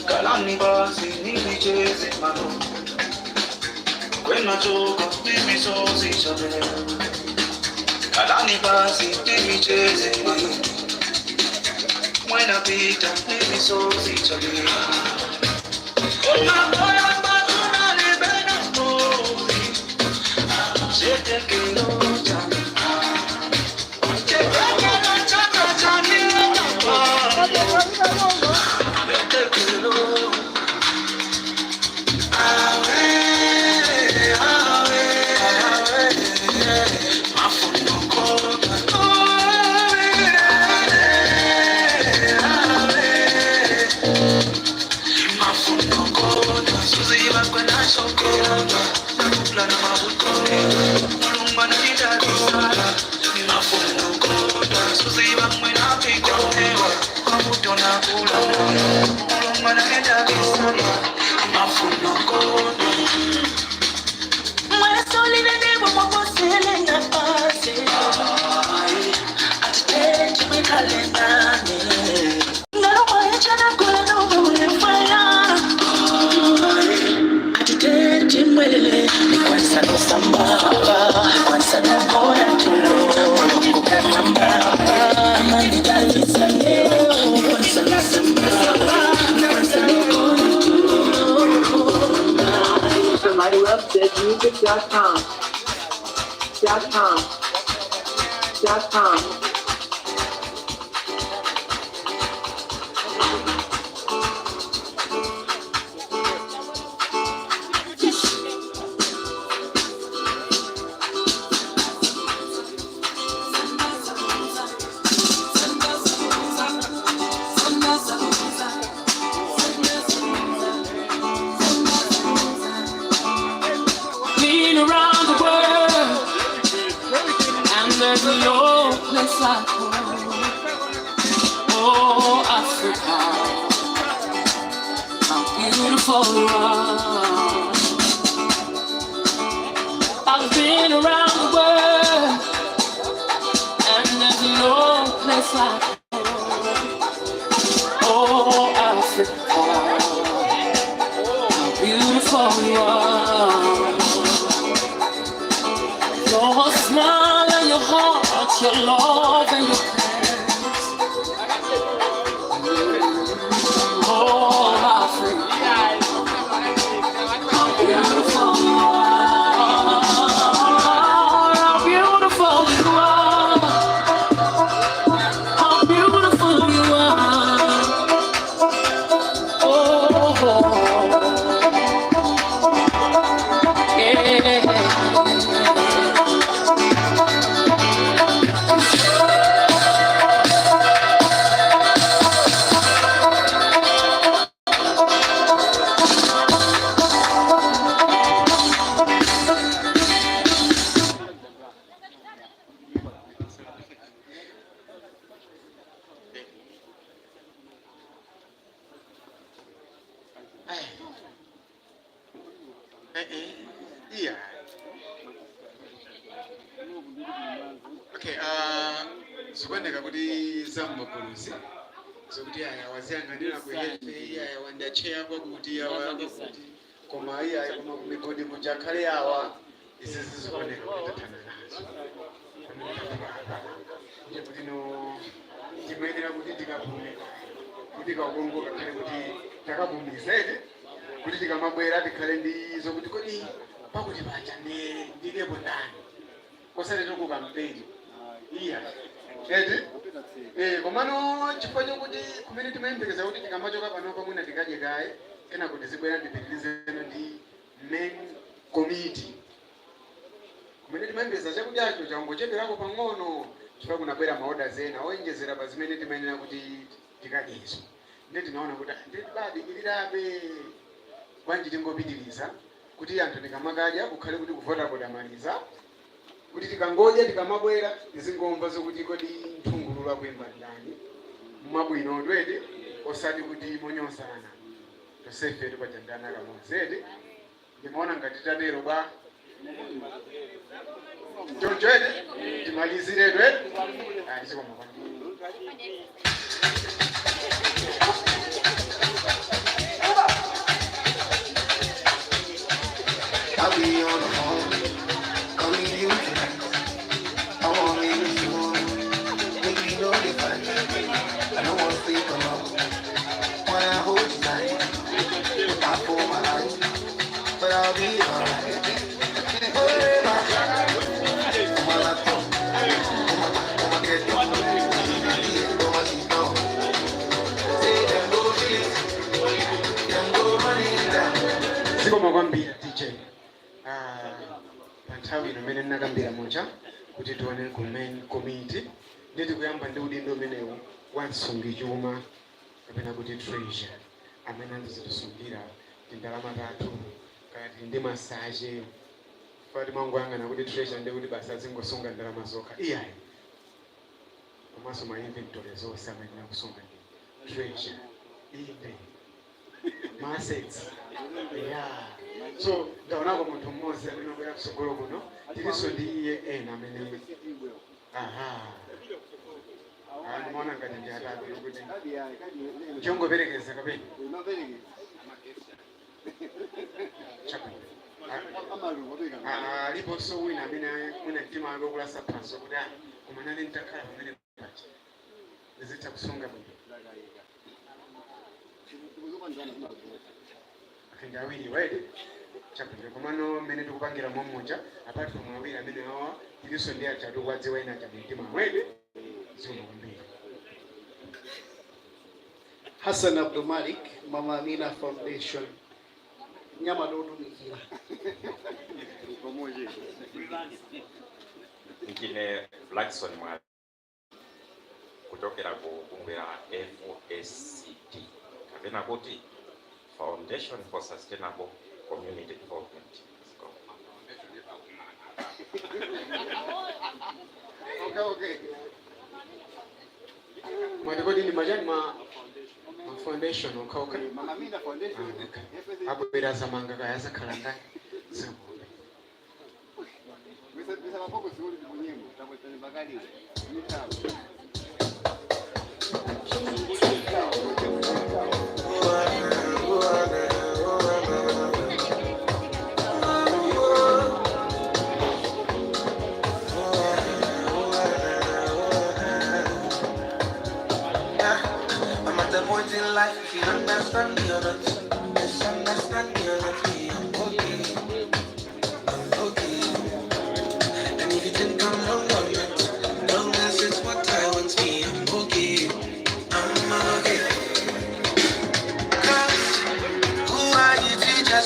Kalani basi nilicheze mano Kwena choka mimi sozi chabe Kalani basi nilicheze mano Mwena pita mimi sozi chabe Ona boya batuna libena mozi Jete kilo chani Jete kilo chaka chani Jete kilo From ilovezmusic.com. Been around the world, and there's no place like home. Oh, Africa, how beautiful you are. I've been around the world, and there's no place like home. Oh, Africa. beautiful you are. Your smile and your heart, your love and your oh, my friend. How beautiful you are. How beautiful you are. How beautiful you are. Oh, yeah. Yeah. Okay, ziboneka kuti zammakuluzi zokuti aya waziyang'anira ku hefe aya wandacheya kwakuti awa koma iya koma kumigodi kujakhale awa izi ziziboneka kuti tathana nazo nje kuti no ndimayenera kuti ndikabhumika kuti kakongoka khale kuti takabhumisa ete kuti tikamabwera tikhale ndi zokuti kodi pakuti pacha ndilipo ndani kosati tokukampeni iya eti komano chifukwa chokuti kumene timayembekeza kuti tikamachoka pano pamwina tikadye kaye kena kuti zibwera ndipitirizeno ndi main committee kumene timayembekeza chakudyacho changocheperako pang'ono chifukwa kunabwera maorders ena oyenjezera pa zimene timayenera kuti tikadyezo nde tinaona kuti ndibadikirirabe bwanji tingopitiriza kuti anthu tikamakadya kukhale kuti kuvota kodamaliza kuti tikangodya tikamabwera tizingomva zokuti kodi mthungululu akuyimba ndani mwabwino twete osati kuti monyosana tosefe tipajandana kamonsete ndimaona ngati tatero bwa choncho ete timalizire twete tisikoma kwandii. I'll be on the phone, calling you tonight. I want me to you, make me know the fight. I don't want to sleep alone. Wanna hold you tight, not for my life, but I'll be alright. Forever, on my laptop, on my get down, on my seat down. Say them go feel it, them go run it down. Sikoma kwambiri DJ. Panthawi imene ndinakambira mocha kuti tione ku main committee nditi kuyamba ndi udindo umenewu wansungi chuma kapena kuti treasure amene andizotisungira ndalama zathu kati ndi masaje pati mangu angana kuti treasure ndi kuti basa zingosunga ndalama zokha iyayi komanso ma inventory zonse amene akusunga ndi treasure inde ma assets yeah. So ndaonako munthu mmodzi amene wabwera kusogolo kuno tilinso ndi iye ena amene ndimaona ngati ndi atatu kuti chongoperekeza kapena aliponso wina amene mwina mtima wake ukulasa phanso kuti kumanane nditakhala pamene pacha ndizitha kusunga bwino akenda awiri waidi chapinda komano mmene tikupangira mmoja apart from awiri amene awa tilinso ndi atatu kwadziwa ina cha mtima mwede zikumbira. Hassan Abdul Malik, Mama Amina Foundation. Nyama dodo nikila. Ngine Blackson Mwali kutokera ku bunge la FSCD kapena kuti Foundation for Sustainable Community Development. Okay. Mwadikodi ni majani ma foundation ukauka. Mama Amina Foundation. Hapo bila zamanga kaya za kalanda. Bisa mapoko siuli kunyingo. Tabotani bagadi.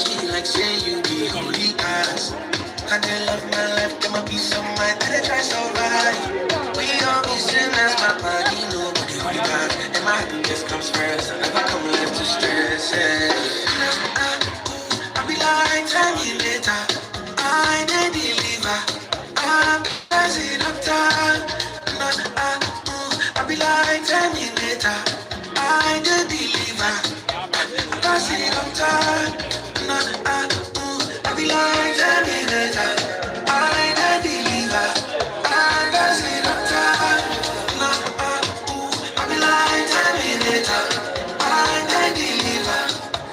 just feel like saying you the only eyes. And they love my life, them a piece of mind, and they try so right. We all be sinners, my body, nobody only God. And my happiness comes first, I never come left to stress. I be like, tell me later, I didn't deliver. I'm passing up time. I be like, tell me later, I didn't deliver. Passing up time. I be like, tell me later, I didn't deliver. I'm passing up time. I be like, tell me later, I didn't deliver.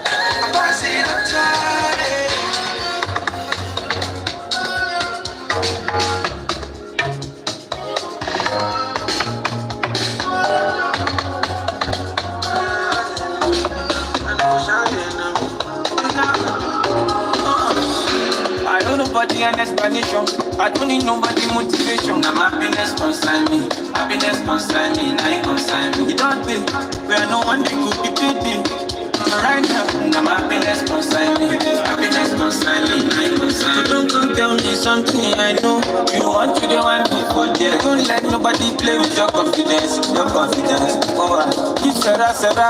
I'm passing up time. I don't nobody an explanation. I don't need nobody motivation. I'm happiness concern me. Happiness concern me. Now concern me. You don't pay. Where no one they could be paid me. Right now, I'm happiness concern me. Happiness concern me. Now concern me. You don't come tell me something I know. You want to the one before there. Don't let nobody play with your confidence. Your confidence. Oh, you said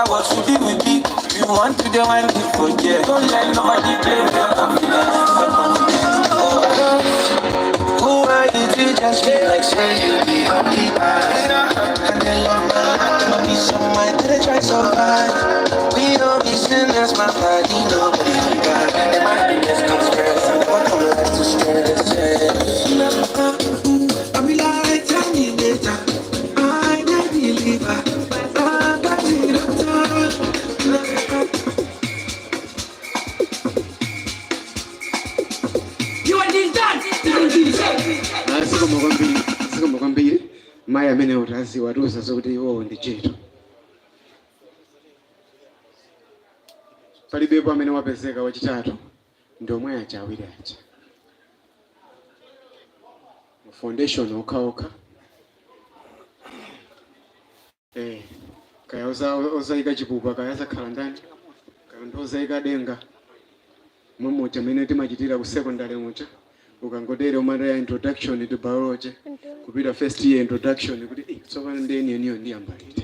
what should be with me. You want to the one before there. Don't let nobody play with your confidence. Your confidence. Who are you to just feel like saying you the only eyes? And they love my life, them a piece of mind, they try so hard. We all be sinners, my body, nobody only God. And my happiness comes first, I never come left to stress. I be like, tell me later, I didn't deliver. I got it up time. Siko mwambie maya mene utazi waruza zote wao ndi chetu palibepo amene wapezeka wachitatu ndio mwe achawiri acha foundation okaoka kaya ozaika chipupa kaya zakhala ndani kaya ndozaika denga mmoja amene timachitira ku secondary mucha ukangodera umata ya introduction to biology kupita first year introduction kuti tsopano ndeni niyo ndiyamba liti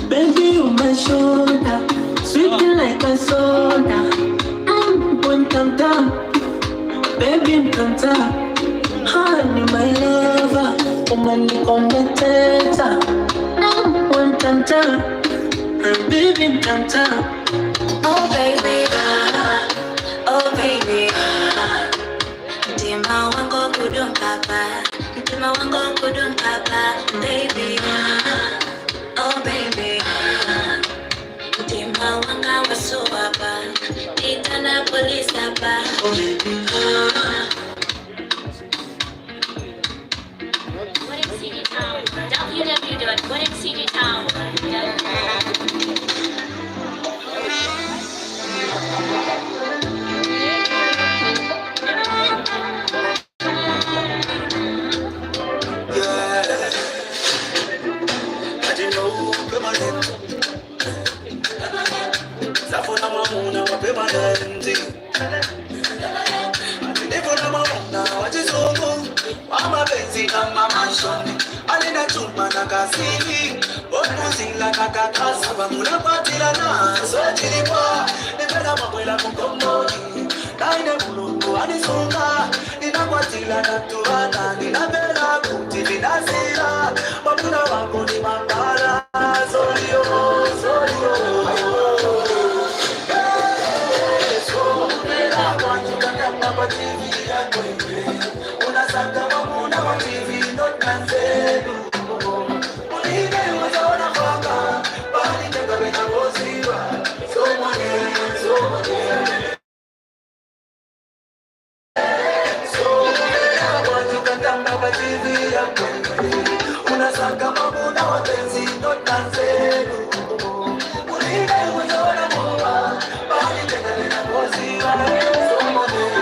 Baby, you my shoulder, sweet like a soda. One tam tam, baby, tam tam. Honey, my lover, woman, the commentator. One tam tam, baby, tam tam. Oh baby, oh baby, Dima wango kudum papa, Dima wango kudum papa, baby. Oh baby, Dima wanga waso papa, Itana police papa. Oh baby, WhatItCDTown, www.WhatItCDTown.com. unasaka mamuna wa TV not cancel. Ulibe unaona kwamba bali tenga bena ngoziwa. So money. Unasaka mamuna wapenzi not cancel. Ulibe unaona kwamba bali tenga bena ngoziwa. So money.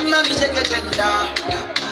Mami, take a